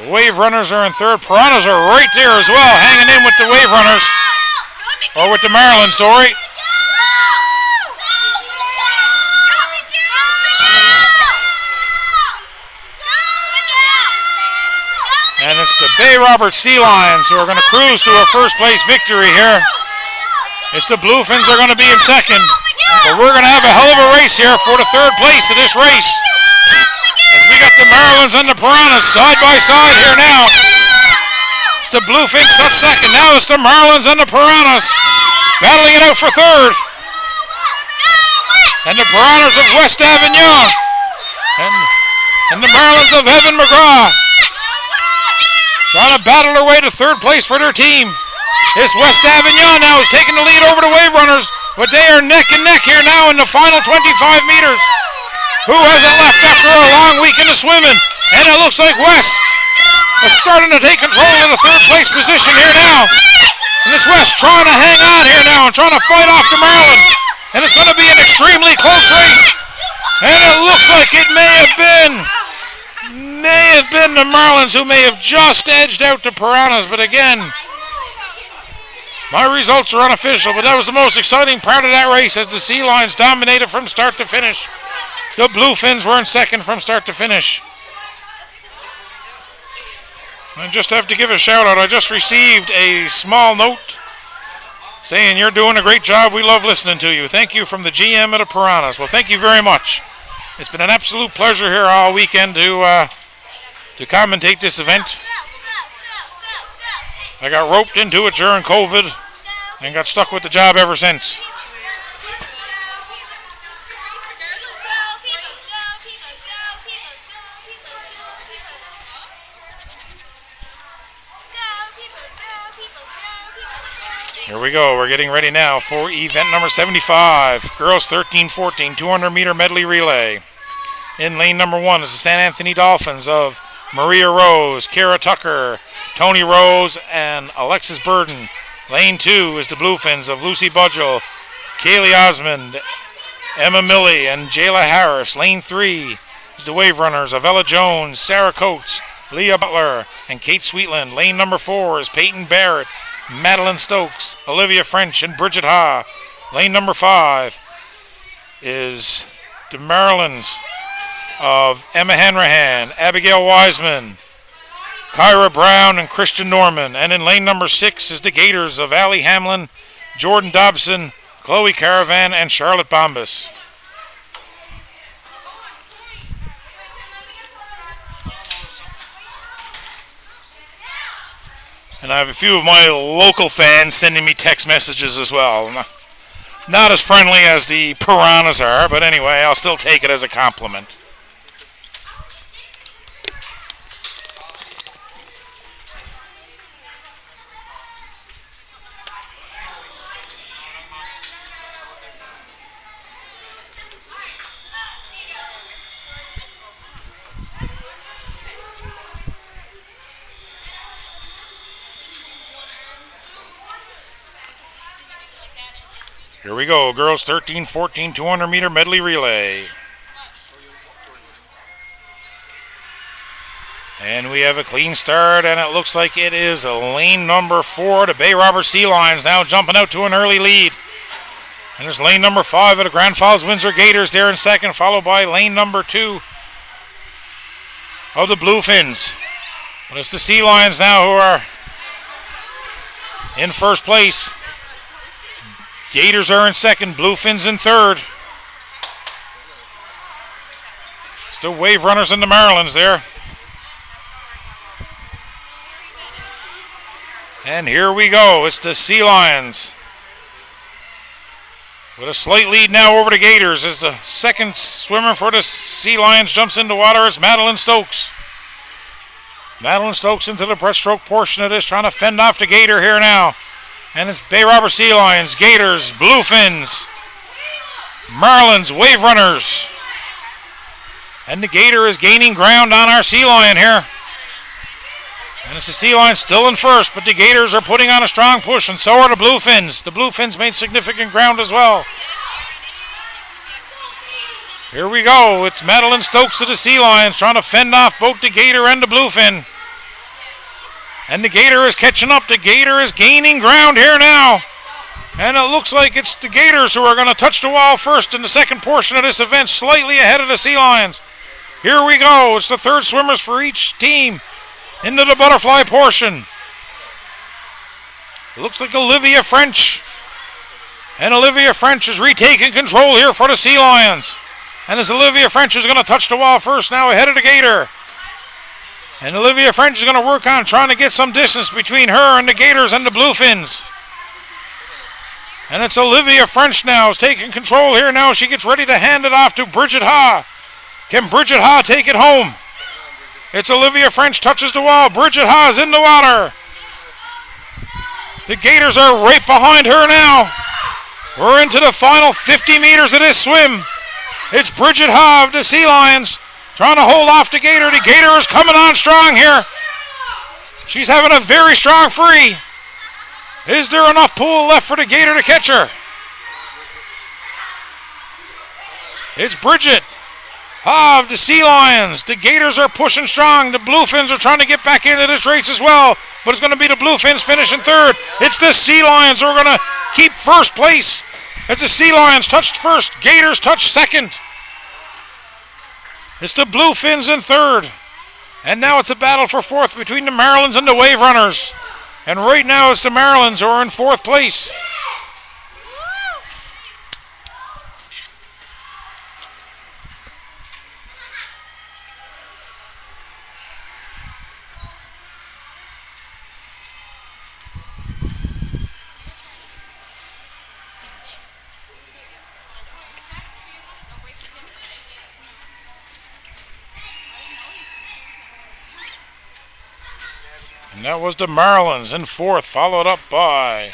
Wave Runners are in third. Piranhas are right there as well, hanging in with the Wave Runners, or with the Marlins, sorry. And it's the Bay Roberts Sea Lions who are going to cruise to a first place victory here. It's the Bluefins are going to be in second. But we're going to have a hell of a race here for the 3rd place of this race, as we got the Marlins and the Piranhas side by side here now. It's the Bluefins took second. Now it's the Marlins and the Piranhas battling it out for 3rd. And the Piranhas of West Avignon and the Marlins of Evan McGraw trying to battle their way to 3rd place for their team. This West Avignon now is taking the lead over the Wave Runners, but they are neck and neck here now in the final 25 meters. Who has it left after a long weekend of swimming? And it looks like West is starting to take control of the third place position here now. And this West trying to hang on here now and trying to fight off the Maryland. And it's going to be an extremely close race. And it looks like it may have been the Marlins who may have just edged out the Piranhas. But again, my results are unofficial. But that was the most exciting part of that race as the Sea Lions dominated from start to finish. The Bluefins were in second from start to finish. I just have to give a shout out. I just received a small note saying you're doing a great job. We love listening to you. Thank you from the GM of the Piranhas. Well, thank you very much. It's been an absolute pleasure here all weekend to commentate this event. I got roped into it during COVID and got stuck with the job ever since. Here we go. We're getting ready now for event number 75. Girls 13-14, 200-meter medley relay. In lane number 1 is the St. Anthony Dolphins of Maria Rose, Kara Tucker, Tony Rose, and Alexis Burden. Lane 2 is the Bluefins of Lucy Budgell, Kaylee Osmond, Emma Milley, and Jayla Harris. Lane 3 is the Wave Runners of Ella Jones, Sarah Coates, Leah Butler, and Kate Sweetland. Lane number 4 is Peyton Barrett, Madeline Stokes, Olivia French, and Bridget Ha. Lane number 5 is the Marylands of Emma Hanrahan, Abigail Wiseman, Kyra Brown, and Christian Norman. And in lane number 6 is the Gators of Allie Hamlin, Jordan Dobson, Chloe Caravan, and Charlotte Bombas. And I have a few of my local fans sending me text messages as well. Not as friendly as the Piranhas are, but anyway, I'll still take it as a compliment. Here we go, girls 13-14, 200-meter medley relay. And we have a clean start, and it looks like it is lane number 4, the Bay Robber Sea Lions, now jumping out to an early lead. And it's lane number 5 of the Grand Falls Windsor Gators there in second, followed by lane number 2 of the Bluefins. But it's the Sea Lions now who are in first place. Gators are in second, Bluefins in third. Still Wave Runners and the Marylands there. And here we go, it's the Sea Lions. With a slight lead now over the Gators as the second swimmer for the Sea Lions jumps into water is Madeline Stokes. Madeline Stokes into the breaststroke portion of this, trying to fend off the Gator here now. And it's Bay Robber Sea Lions, Gators, Bluefins, Marlins, Wave Runners. And the Gator is gaining ground on our Sea Lion here. And it's the Sea Lions still in first, but the Gators are putting on a strong push, and so are the Bluefins. The Bluefins made significant ground as well. Here we go. It's Madeline Stokes of the Sea Lions trying to fend off both the Gator and the Bluefin. And the Gator is catching up. The Gator is gaining ground here now. And it looks like it's the Gators who are going to touch the wall first in the second portion of this event, slightly ahead of the Sea Lions. Here we go. It's the third swimmers for each team into the butterfly portion. It looks like Olivia French. And Olivia French is retaking control here for the Sea Lions. And as Olivia French is going to touch the wall first now ahead of the Gator. And Olivia French is going to work on trying to get some distance between her and the Gators and the Bluefins. And it's Olivia French now is taking control here now. She gets ready to hand it off to Bridget Ha. Can Bridget Ha take it home? It's Olivia French touches the wall. Bridget Ha is in the water. The Gators are right behind her now. We're into the final 50 meters of this swim. It's Bridget Ha of the Sea Lions trying to hold off the Gator. The Gator is coming on strong here. She's having a very strong free. Is there enough pool left for the Gator to catch her? It's Bridget of the Sea Lions. The Gators are pushing strong. The Bluefins are trying to get back into this race as well, but it's going to be the Bluefins finishing third. It's the Sea Lions who are going to keep first place. It's the Sea Lions touched first. Gators touched second. It's the Bluefins in third. And now it's a battle for fourth between the Marylands and the Wave Runners. And right now it's the Marylands who are in fourth place. And that was the Marylands in fourth, followed up by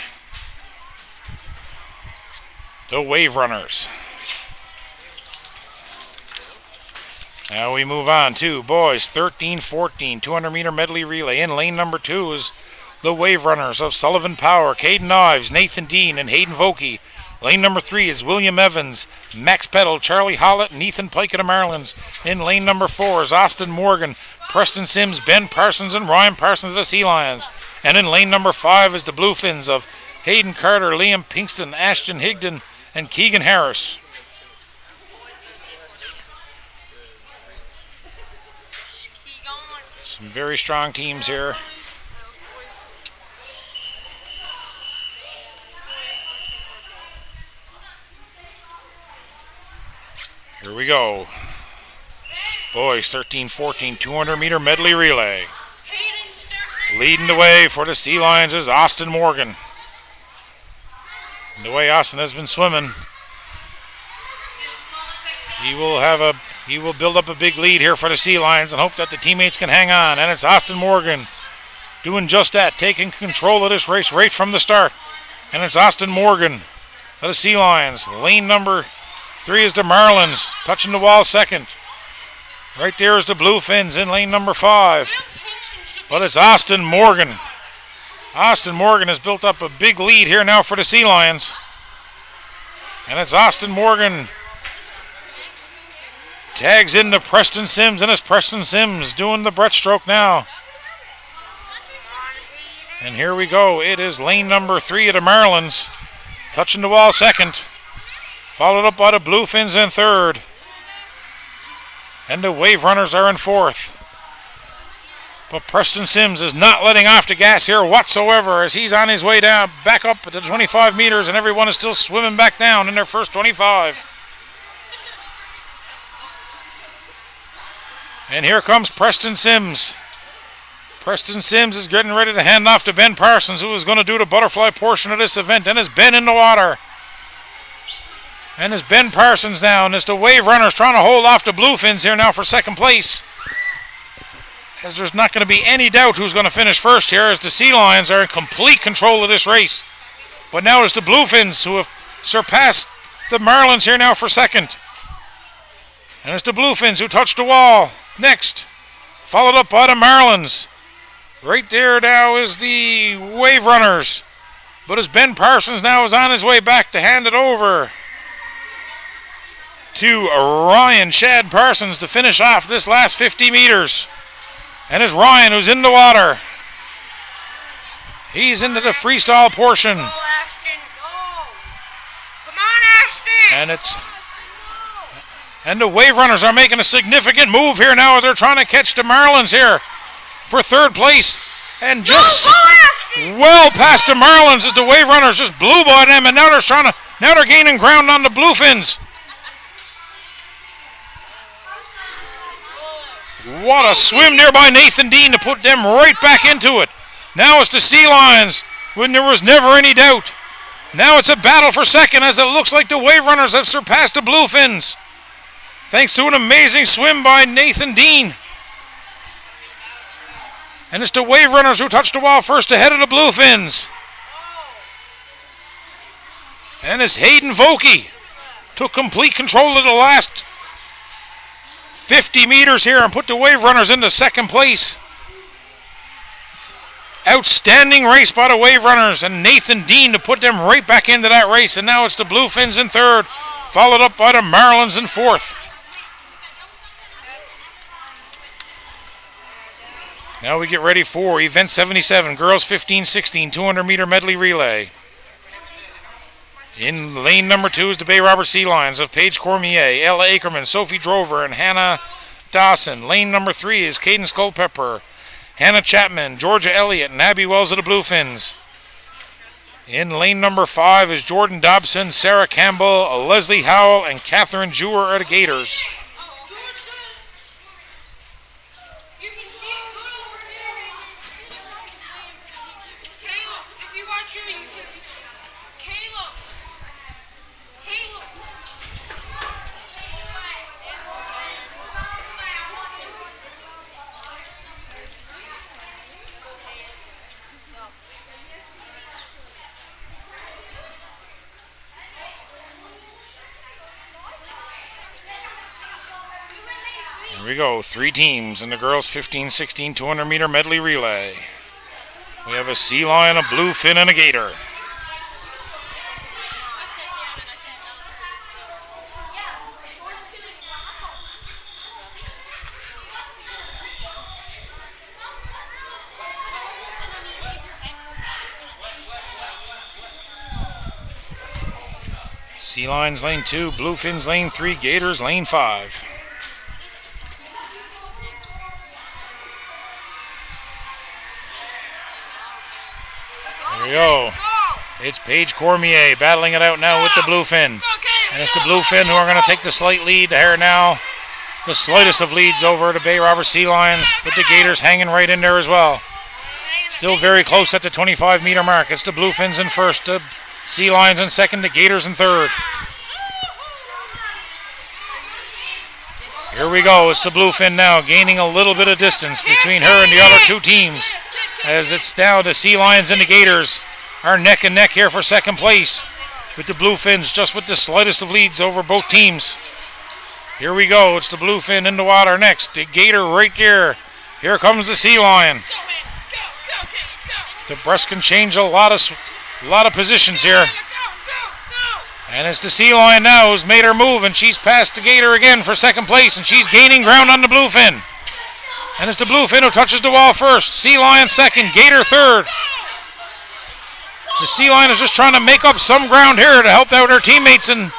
the Wave Runners. Now we move on to boys 13-14, 200-meter medley relay. In lane number 2 is the Wave Runners of Sullivan Power, Caden Ives, Nathan Dean, and Hayden Vokey. Lane number 3 is William Evans, Max Peddle, Charlie Hollett, and Ethan Pike of the Marylands. In lane number 4 is Austin Morgan, Preston Sims, Ben Parsons, and Ryan Parsons of the Sea Lions. And in lane number 5 is the Bluefins of Hayden Carter, Liam Pinkston, Ashton Higdon, and Keegan Harris. Some very strong teams here. Here we go. Boys 13-14, 200-meter medley relay. Leading the way for the Sea Lions is Austin Morgan. And the way Austin has been swimming, he will build up a big lead here for the Sea Lions and hope that the teammates can hang on. And it's Austin Morgan doing just that, taking control of this race right from the start. And it's Austin Morgan of the Sea Lions. Lane number 3 is the Marylands, touching the wall second. Right there is the Bluefins in lane number 5. But it's Austin Morgan. Austin Morgan has built up a big lead here now for the Sea Lions. And it's Austin Morgan. Tags into Preston Sims, and it's Preston Sims doing the breaststroke now. And here we go. It is lane number 3 of the Marylands, touching the wall second. Followed up by the Bluefins in third. And the Wave Runners are in fourth. But Preston Sims is not letting off the gas here whatsoever as he's on his way down, back up to the 25 meters, and everyone is still swimming back down in their first 25. And here comes Preston Sims. Preston Sims is getting ready to hand off to Ben Parsons, who is going to do the butterfly portion of this event. And it's Ben in the water. And it's Ben Parsons now, and it's the Wave Runners trying to hold off the Bluefins here now for second place. As there's not going to be any doubt who's going to finish first here, as the Sea Lions are in complete control of this race. But now it's the Bluefins who have surpassed the Marylands here now for second. And it's the Bluefins who touched the wall next, followed up by the Marylands. Right there now is the Wave Runners. But as Ben Parsons now is on his way back to hand it over to Ryan Shad Parsons to finish off this last 50 meters. And it's Ryan who's in the water. He's into the freestyle portion. Go, Ashton, go. Come on, Ashton. And the Wave Runners are making a significant move here now. They're trying to catch the Marylands here for third place. And just well past the Marylands as the Wave Runners just blew by them, and now they're gaining ground on the Bluefins. What a swim there by Nathan Dean to put them right back into it. Now it's the Sea Lions when there was never any doubt. Now it's a battle for second as it looks like the Wave Runners have surpassed the Bluefins, thanks to an amazing swim by Nathan Dean. And it's the Wave Runners who touched the wall first ahead of the Bluefins. And it's Hayden Vokey took complete control of the last 50 meters here and put the Wave Runners into second place. Outstanding race by the Wave Runners and Nathan Dean to put them right back into that race. And now it's the Bluefins in third, followed up by the Marlins in fourth. Now we get ready for event 77, girls 15-16, 200-meter medley relay. In lane number 2 is the Bay Robert Sea Lions of Paige Cormier, Ella Ackerman, Sophie Drover, and Hannah Dawson. Lane number 3 is Cadence Culpepper, Hannah Chapman, Georgia Elliott, and Abby Wells of the Bluefins. In lane number 5 is Jordan Dobson, Sarah Campbell, Leslie Howell, and Catherine Jewer of the Gators. Here we go, 3 teams in the girls 15-16 200-meter medley relay. We have a sea lion, a bluefin, and a gator. Sea lions lane 2, bluefins lane 3, gators lane 5. Here we go. It's Paige Cormier battling it out now with the bluefin. And it's the bluefin who are going to take the slight lead here now. The slightest of leads over the Bay Robert Sea Lions, with the gators hanging right in there as well. Still very close at the 25-meter mark. It's the bluefins in first, the Sea Lions in second, the gators in third. Here we go. It's the bluefin now gaining a little bit of distance between her and the other 2 teams. As it's now the Sea Lions and the Gators are neck and neck here for second place, with the Bluefins just with the slightest of leads over both teams. Here we go. It's the Bluefin in the water next. The Gator right there. Here comes the Sea Lion. The breast can change a lot of positions here. And it's the Sea Lion now who's made her move, and she's passed the Gator again for second place, and she's gaining ground on the Bluefin. And it's the bluefin who touches the wall first. Sea Lion second, Gator third. The Sea Lion is just trying to make up some ground here to help out her teammates in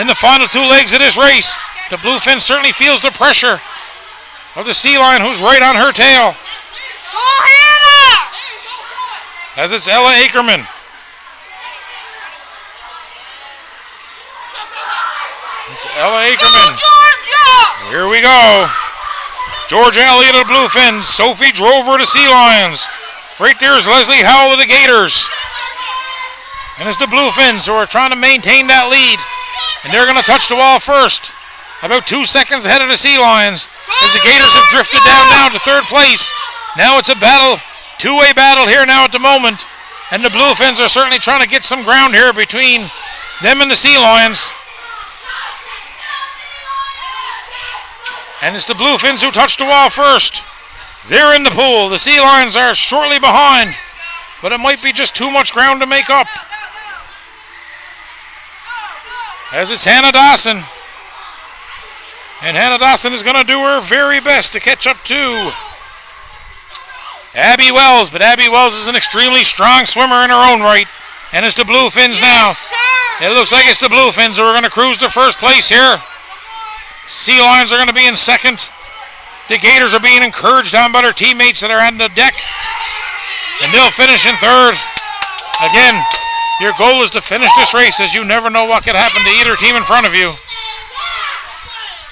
the final 2 legs of this race. The bluefin certainly feels the pressure of the Sea Lion, who's right on her tail. As it's Ella Ackerman. It's Ella Ackerman. Here we go. Georgia Elliott of the Bluefins, Sophie Drover of the Sea Lions. Right there is Leslie Howell of the Gators. And it's the Bluefins who are trying to maintain that lead. And they're going to touch the wall first. About 2 seconds ahead of the Sea Lions, as the Gators have drifted down now to third place. Now it's a battle, 2-way battle here now at the moment. And the Bluefins are certainly trying to get some ground here between them and the Sea Lions. And it's the Bluefins who touch the wall first. They're in the pool. The Sea Lions are shortly behind, but it might be just too much ground to make up. As it's Hannah Dawson. And Hannah Dawson is going to do her very best to catch up to Abby Wells. But Abby Wells is an extremely strong swimmer in her own right. And it's the Bluefins now. It looks like it's the Bluefins who are going to cruise to first place here. Sea Lions are going to be in second. The Gators are being encouraged on by their teammates that are on the deck. And they'll finish in third. Again, your goal is to finish this race, as you never know what could happen to either team in front of you.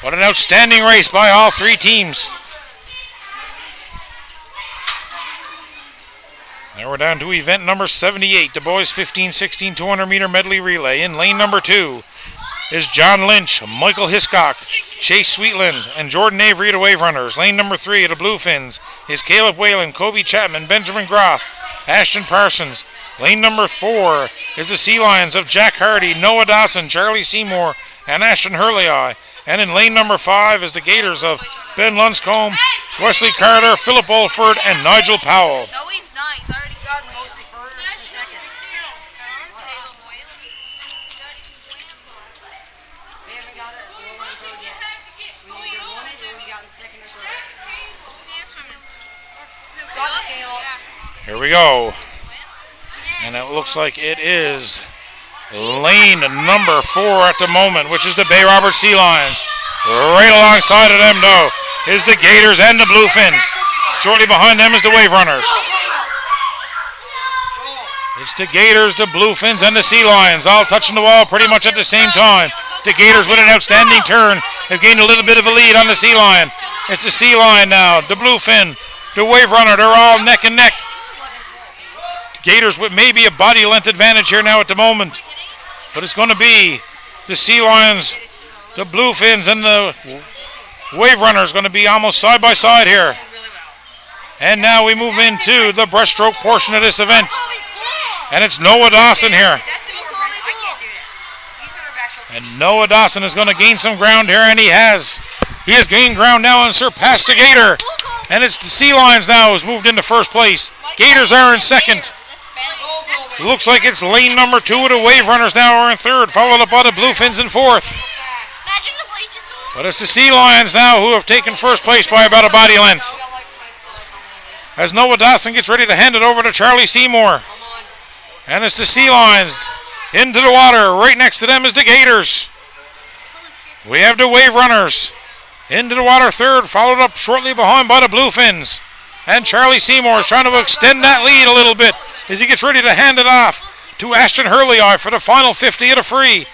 What an outstanding race by all 3 teams. Now we're down to event number 78, the boys 15-16 200-meter medley relay. In lane number 2 is John Lynch, Michael Hiscock, Chase Sweetland, and Jordan Avery of the Wave Runners. Lane number 3 of the Bluefins is Caleb Whalen, Kobe Chapman, Benjamin Groff, Ashton Parsons. Lane number 4 is the Sea Lions of Jack Hardy, Noah Dawson, Charlie Seymour, and Ashton Hurley. And in lane number 5 is the Gators of Ben Lunscombe, Wesley Carter, Philip Olford, and Nigel Powell. No, he's not. He's already gotten mostly first and second. We haven't got it lower and third yet. We either won it or we got in second or third. Got the scale. Here we go. And it looks like it is lane number 4 at the moment, which is the Bay Roberts Sea Lions. Right alongside of them, though, is the Gators and the Bluefins. Shortly behind them is the Wave Runners. It's the Gators, the Bluefins, and the Sea Lions, all touching the wall pretty much at the same time. The Gators with an outstanding turn have gained a little bit of a lead on the Sea Lion. It's the Sea Lion now, the Bluefin, the Wave Runner. They're all neck and neck. Gators with maybe a body length advantage here now at the moment. But it's going to be the Sea Lions, the Bluefins, and the Wave Runners going to be almost side by side here. And now we move into the breaststroke portion of this event. And it's Noah Dawson here. And Noah Dawson is going to gain some ground here, and he has. He has gained ground now and surpassed the Gator. And it's the Sea Lions now who's moved into first place. Gators are in second. Looks like it's lane number 2 with the Wave Runners now are in third, followed up by the Bluefins in fourth. But it's the Sea Lions now who have taken first place by about a body length. As Noah Dawson gets ready to hand it over to Charlie Seymour. And it's the Sea Lions into the water. Right next to them is the Gators. We have the Wave Runners into the water third, followed up shortly behind by the Bluefins. And Charlie Seymour is trying to extend that lead a little bit as he gets ready to hand it off to Ashton Hurley for the final 50 of the free.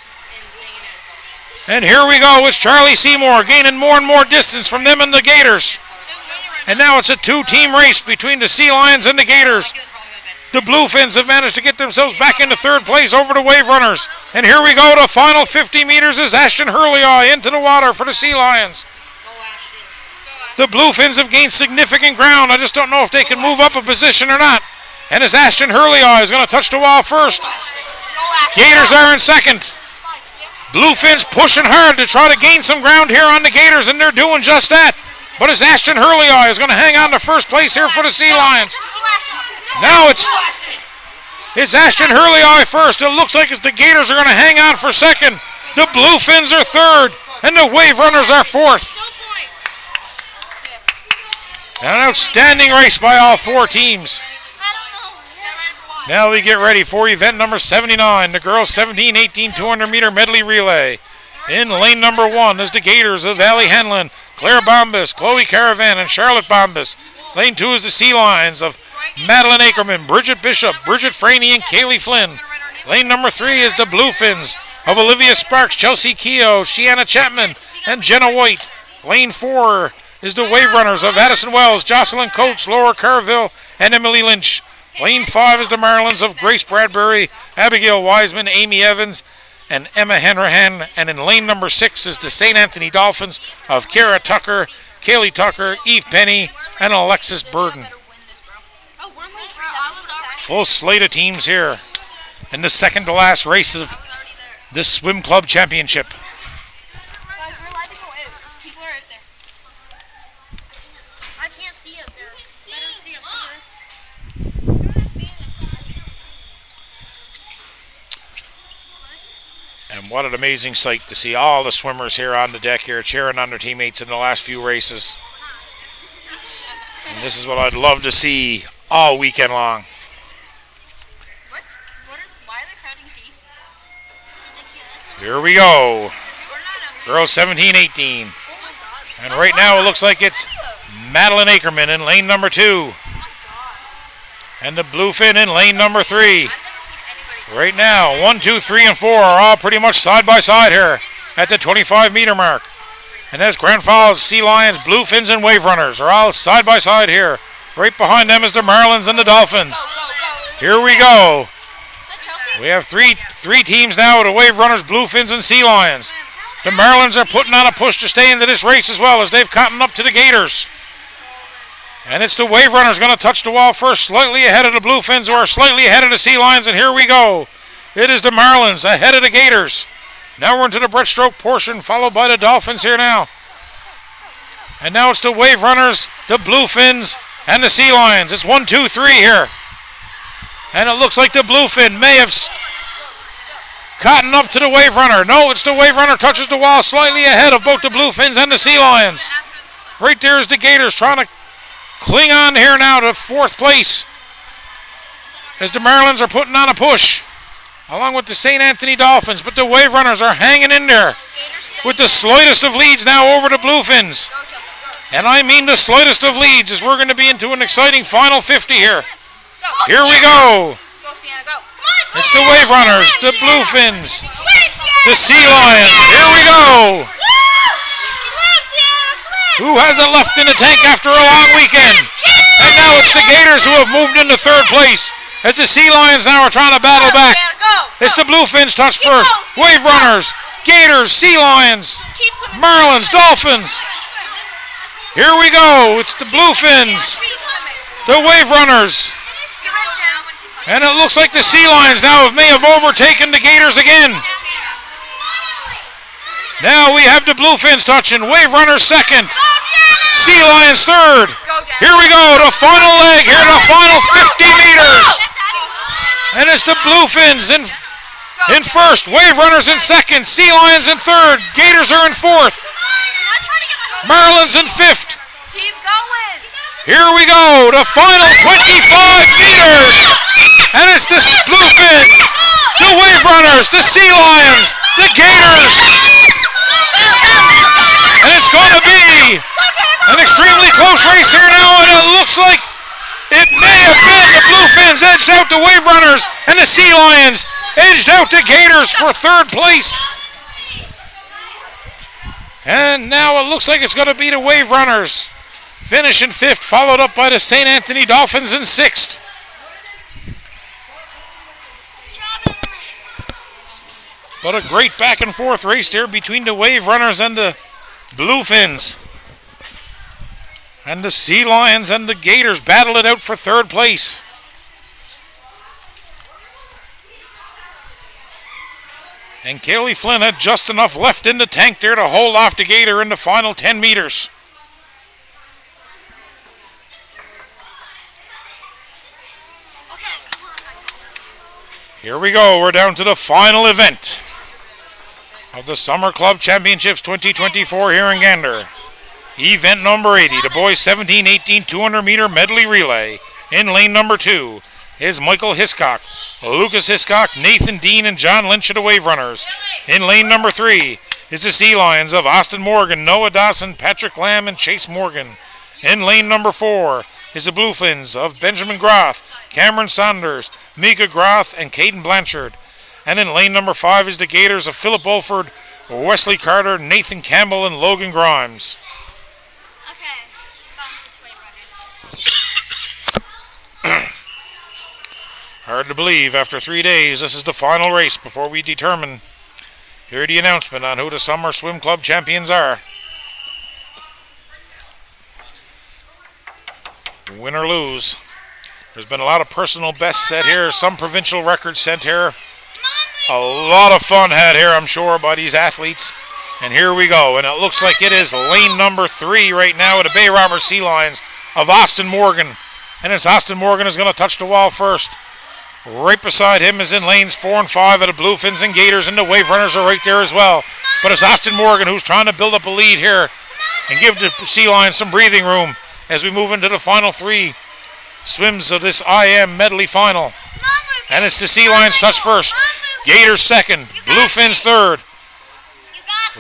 And here we go with Charlie Seymour gaining more and more distance from them and the Gators. And now it's a 2-team race between the Sea Lions and the Gators. The Bluefins have managed to get themselves back into third place over the Wave Runners. And here we go, the final 50 meters is Ashton Hurley into the water for the Sea Lions. The Bluefins have gained significant ground. I just don't know if they can move up a position or not. And as Ashton Hurley is going to touch the wall first. Gators are in second. Bluefins pushing hard to try to gain some ground here on the Gators, and they're doing just that. But as Ashton Hurley is going to hang on to first place here for the Sea Lions. Now it's Ashton Hurley first. It looks like the Gators are going to hang on for second. The Bluefins are third, and the Wave Runners are fourth. An outstanding race by all 4 teams. Now we get ready for event number 79, the girls 17-18 200-meter medley relay. In lane number 1 is the Gators of Valley Henlin, Claire Bombas, Chloe Caravan, and Charlotte Bombas. Lane 2 is the Sea Lions of Madeline Ackerman, Bridget Bishop, Bridget Franey, and Kaylee Flynn. Lane number 3 is the Bluefins of Olivia Sparks, Chelsea Keogh, Shiana Chapman, and Jenna White. Lane 4 is the Wave Runners of Addison Wells, Jocelyn Coates, Laura Carville, and Emily Lynch. Lane 5 is the Marlins of Grace Bradbury, Abigail Wiseman, Amy Evans, and Emma Hanrahan. And in lane number 6 is the St. Anthony Dolphins of Kara Tucker, Kaylee Tucker, Eve Penny, and Alexis Burden. Full slate of teams here in the second to last race of this swim club championship. And what an amazing sight to see all the swimmers here on the deck here cheering on their teammates in the last few races. And this is what I'd love to see all weekend long. Here we go. Girls 17-18. And right now it looks like it's Madeline Ackerman in lane number 2. And the Bluefin in lane number 3. Right now, 1, 2, 3, and 4 are all pretty much side by side here at the 25-meter mark. And as Grand Falls, Sea Lions, Bluefins, and Wave Runners are all side by side here. Right behind them is the Marlins and the Dolphins. Here we go. We have three teams now, the Wave Runners, Bluefins, and Sea Lions. The Marlins are putting on a push to stay into this race as well as they've caught up to the Gators. And it's the Wave Runners going to touch the wall first, slightly ahead of the Bluefins, who are slightly ahead of the Sea Lions. And here we go. It is the Marlins ahead of the Gators. Now we're into the breaststroke portion, followed by the Dolphins here now. And now it's the Wave Runners, the Bluefins, and the Sea Lions. It's 1, 2, 3 here. And it looks like the Bluefin may have cotton up to the Wave Runner. No, it's the Wave Runner touches the wall slightly ahead of both the Bluefins and the Sea Lions. Right there is the Gators trying to cling on here now to 4th place as the Marylands are putting on a push along with the St. Anthony Dolphins, but the Wave Runners are hanging in there with the slightest of leads now over the Bluefins. And I mean the slightest of leads, as we're going to be into an exciting final 50 here. Here we go. It's the Wave Runners, the Bluefins, the Sea Lions. Here we go. Who has it left in the tank after a long weekend? And now it's the Gators who have moved into 3rd place as the Sea Lions now are trying to battle back. It's the Bluefins touch first. Wave Runners, Gators, Sea Lions, Marylands, Dolphins. Here we go. It's the Bluefins, the Wave Runners. And it looks like the Sea Lions now may have overtaken the Gators again. Now we have the Bluefins touching. Wave Runners 2nd. Sea Lions 3rd. Here we go. The final leg here, the final 50 meters. And it's the Bluefins in 1st. Wave Runners in 2nd. Sea Lions in 3rd. Gators are in 4th. Maryland's in 5th. Keep going. Here we go. The final 25 meters. And it's the Bluefins, the Wave Runners, the Sea Lions, the Gators. And it's going to be an extremely close race here now, and it looks like it may have been the Bluefins edged out the Wave Runners, and the Sea Lions edged out the Gators for 3rd place. And now it looks like it's going to be the Wave Runners finishing 5th, followed up by the St. Anthony Dolphins in 6th. But a great back and forth race here between the Wave Runners and the Bluefins. And the Sea Lions and the Gators battle it out for 3rd place. And Kaylee Flynn had just enough left in the tank there to hold off the Gator in the final 10 meters. Here we go. We're down to the final event of the Summer Club Championships 2024 here in Gander. Event number 80, the boys 17-18 200-meter medley relay. In lane number 2 is Michael Hiscock, Lucas Hiscock, Nathan Dean, and John Lynch of the Wave Runners. In lane number 3 is the Sea Lions of Austin Morgan, Noah Dawson, Patrick Lamb, and Chase Morgan. In lane number 4 is the Bluefins of Benjamin Groth, Cameron Saunders, Mika Groth, and Caden Blanchard. And in lane number 5 is the Gators of Philip Bulford, Wesley Carter, Nathan Campbell, and Logan Grimes. Hard to believe, after 3 days, this is the final race before we determine, hear the announcement on who the Summer Swim Club champions are. Win or lose. There's been a lot of personal bests set here, some provincial records set here. A lot of fun had here, I'm sure, by these athletes. And here we go. And it looks like it is lane number 3 right now with the Bay Robbers Sea Lions of Austin Morgan. And it's Austin Morgan who's going to touch the wall first. Right beside him is in lanes 4 and 5 of the Bluefins and Gators, and the Wave Runners are right there as well. But it's Austin Morgan who's trying to build up a lead here and give the Sea Lions some breathing room as we move into the final 3 swims of this IM medley final. And it's the Sea Lions touch first. Gators 2nd. Bluefins 3rd.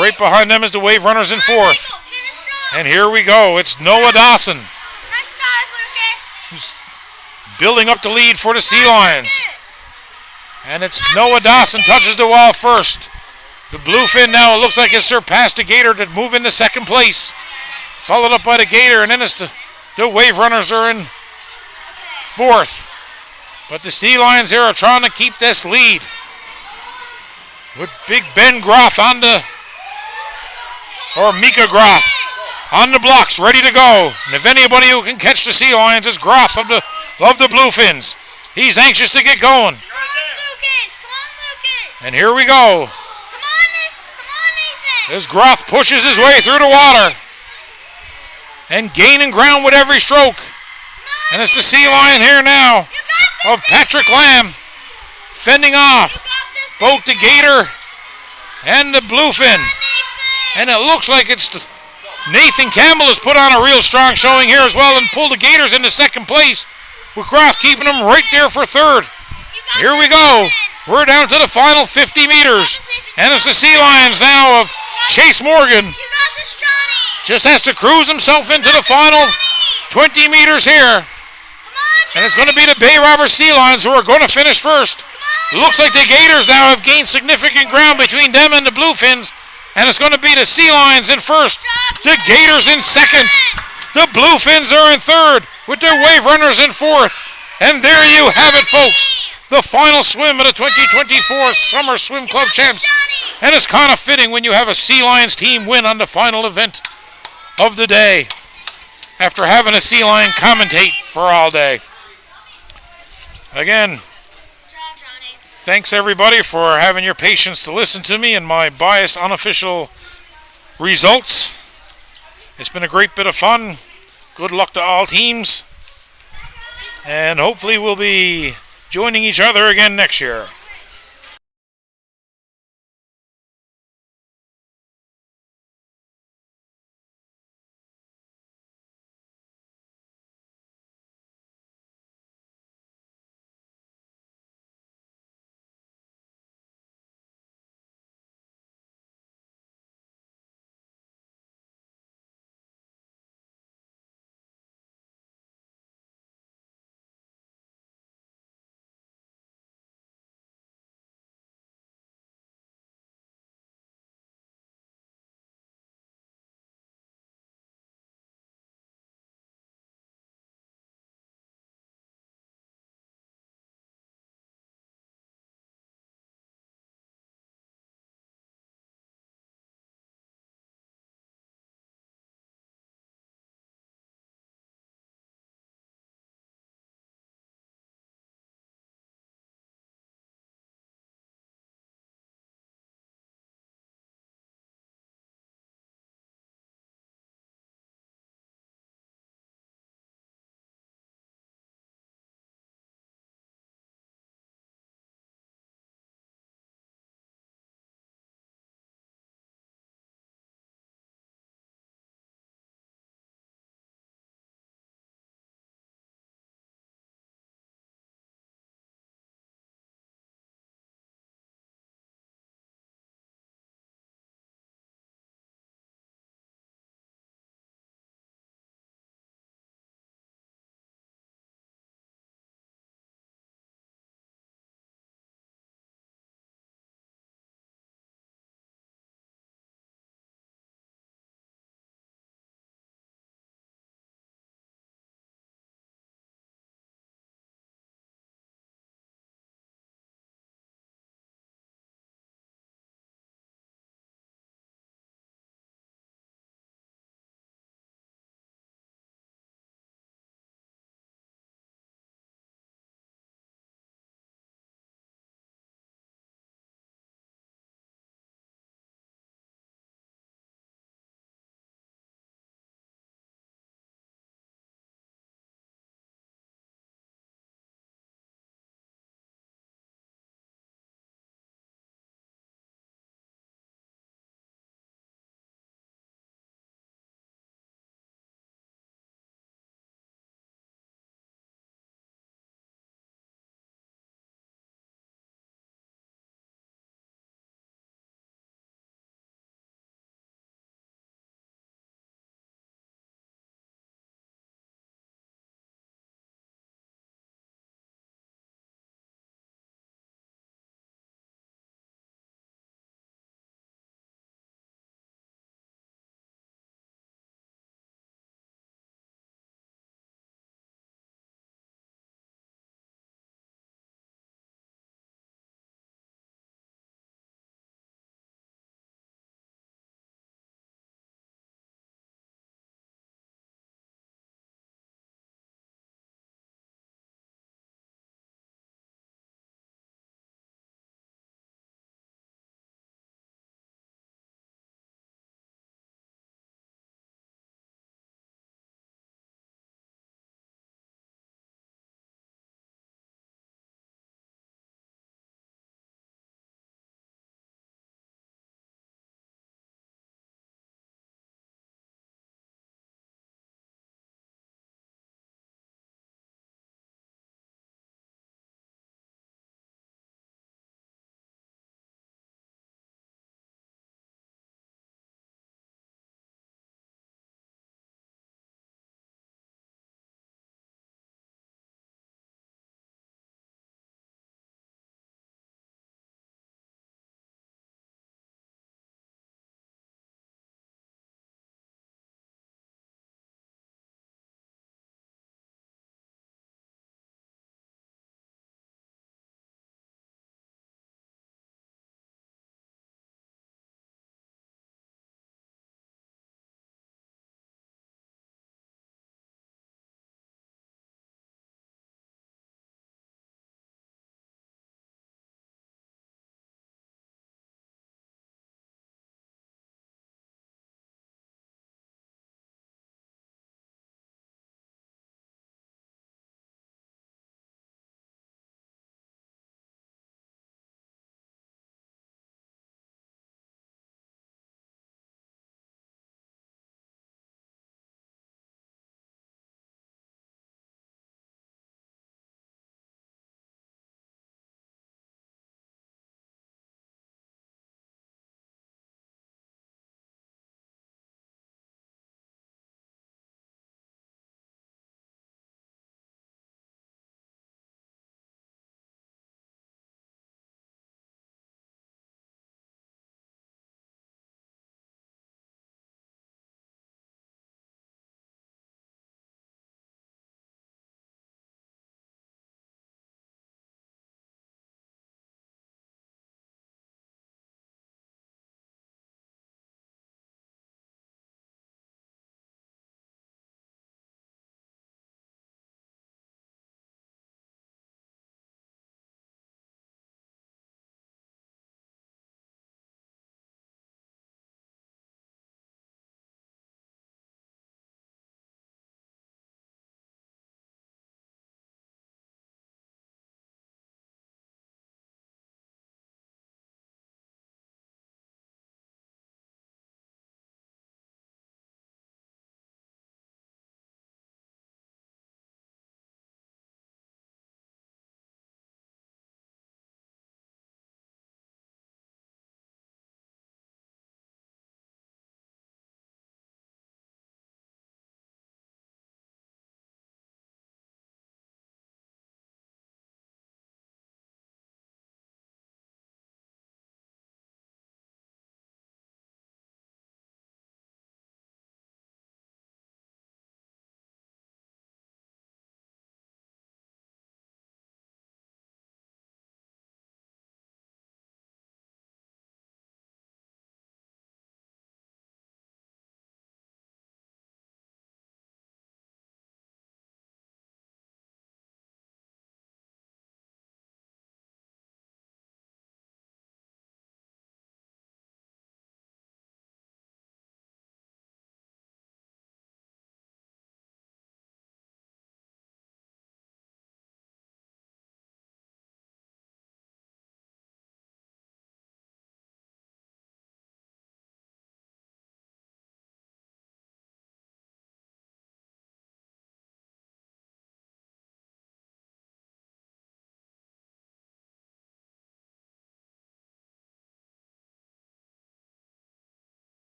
Right behind them is the Wave Runners in 4th. And here we go. It's Noah Dawson. Nice dive, Lucas. Building up the lead for the Sea Lions. And it's Noah Dawson touches the wall first. The Bluefin now, it looks like has surpassed the Gator to move into 2nd place. Followed up by the Gator, and then it's the Wave Runners are in 4th. But the Sea Lions here are trying to keep this lead. With Big Ben Groth on the, or Mika Groth, on the blocks, ready to go. And if anybody who can catch the Sea Lions is Groth of the Bluefins. He's anxious to get going. Come on, Lucas. Come on, Lucas. And here we go. Come on, Nathan. As Groth pushes his way through the water. And gaining ground with every stroke. And it's the Sea Lion here now. You got of Patrick Lamb, fending off both the gator and the bluefin. And it looks like it's Nathan Campbell has put on a real strong showing here as well and pulled the gators into second place, with Croft keeping them right there for third. Here we go. We're down to the final 50 meters. And it's the Sea Lions now of Chase Morgan. You got this, Johnny. Just has to cruise himself into the final 20 meters here. And it's going to be the Bay Robber Sea Lions who are going to finish first. Looks like the Gators now have gained significant ground between them and the Bluefins. And it's going to be the Sea Lions in first, the Gators in second, the Bluefins are in third, with their Wave Runners in fourth. And there you have it, folks. The final swim of the 2024 Summer Swim Club Champs. And it's kind of fitting when you have a Sea Lions team win on the final event of the day, after having a Sea Lion commentate for all day. Again, thanks everybody for having your patience to listen to me and my biased unofficial results. It's been a great bit of fun. Good luck to all teams. And hopefully we'll be joining each other again next year.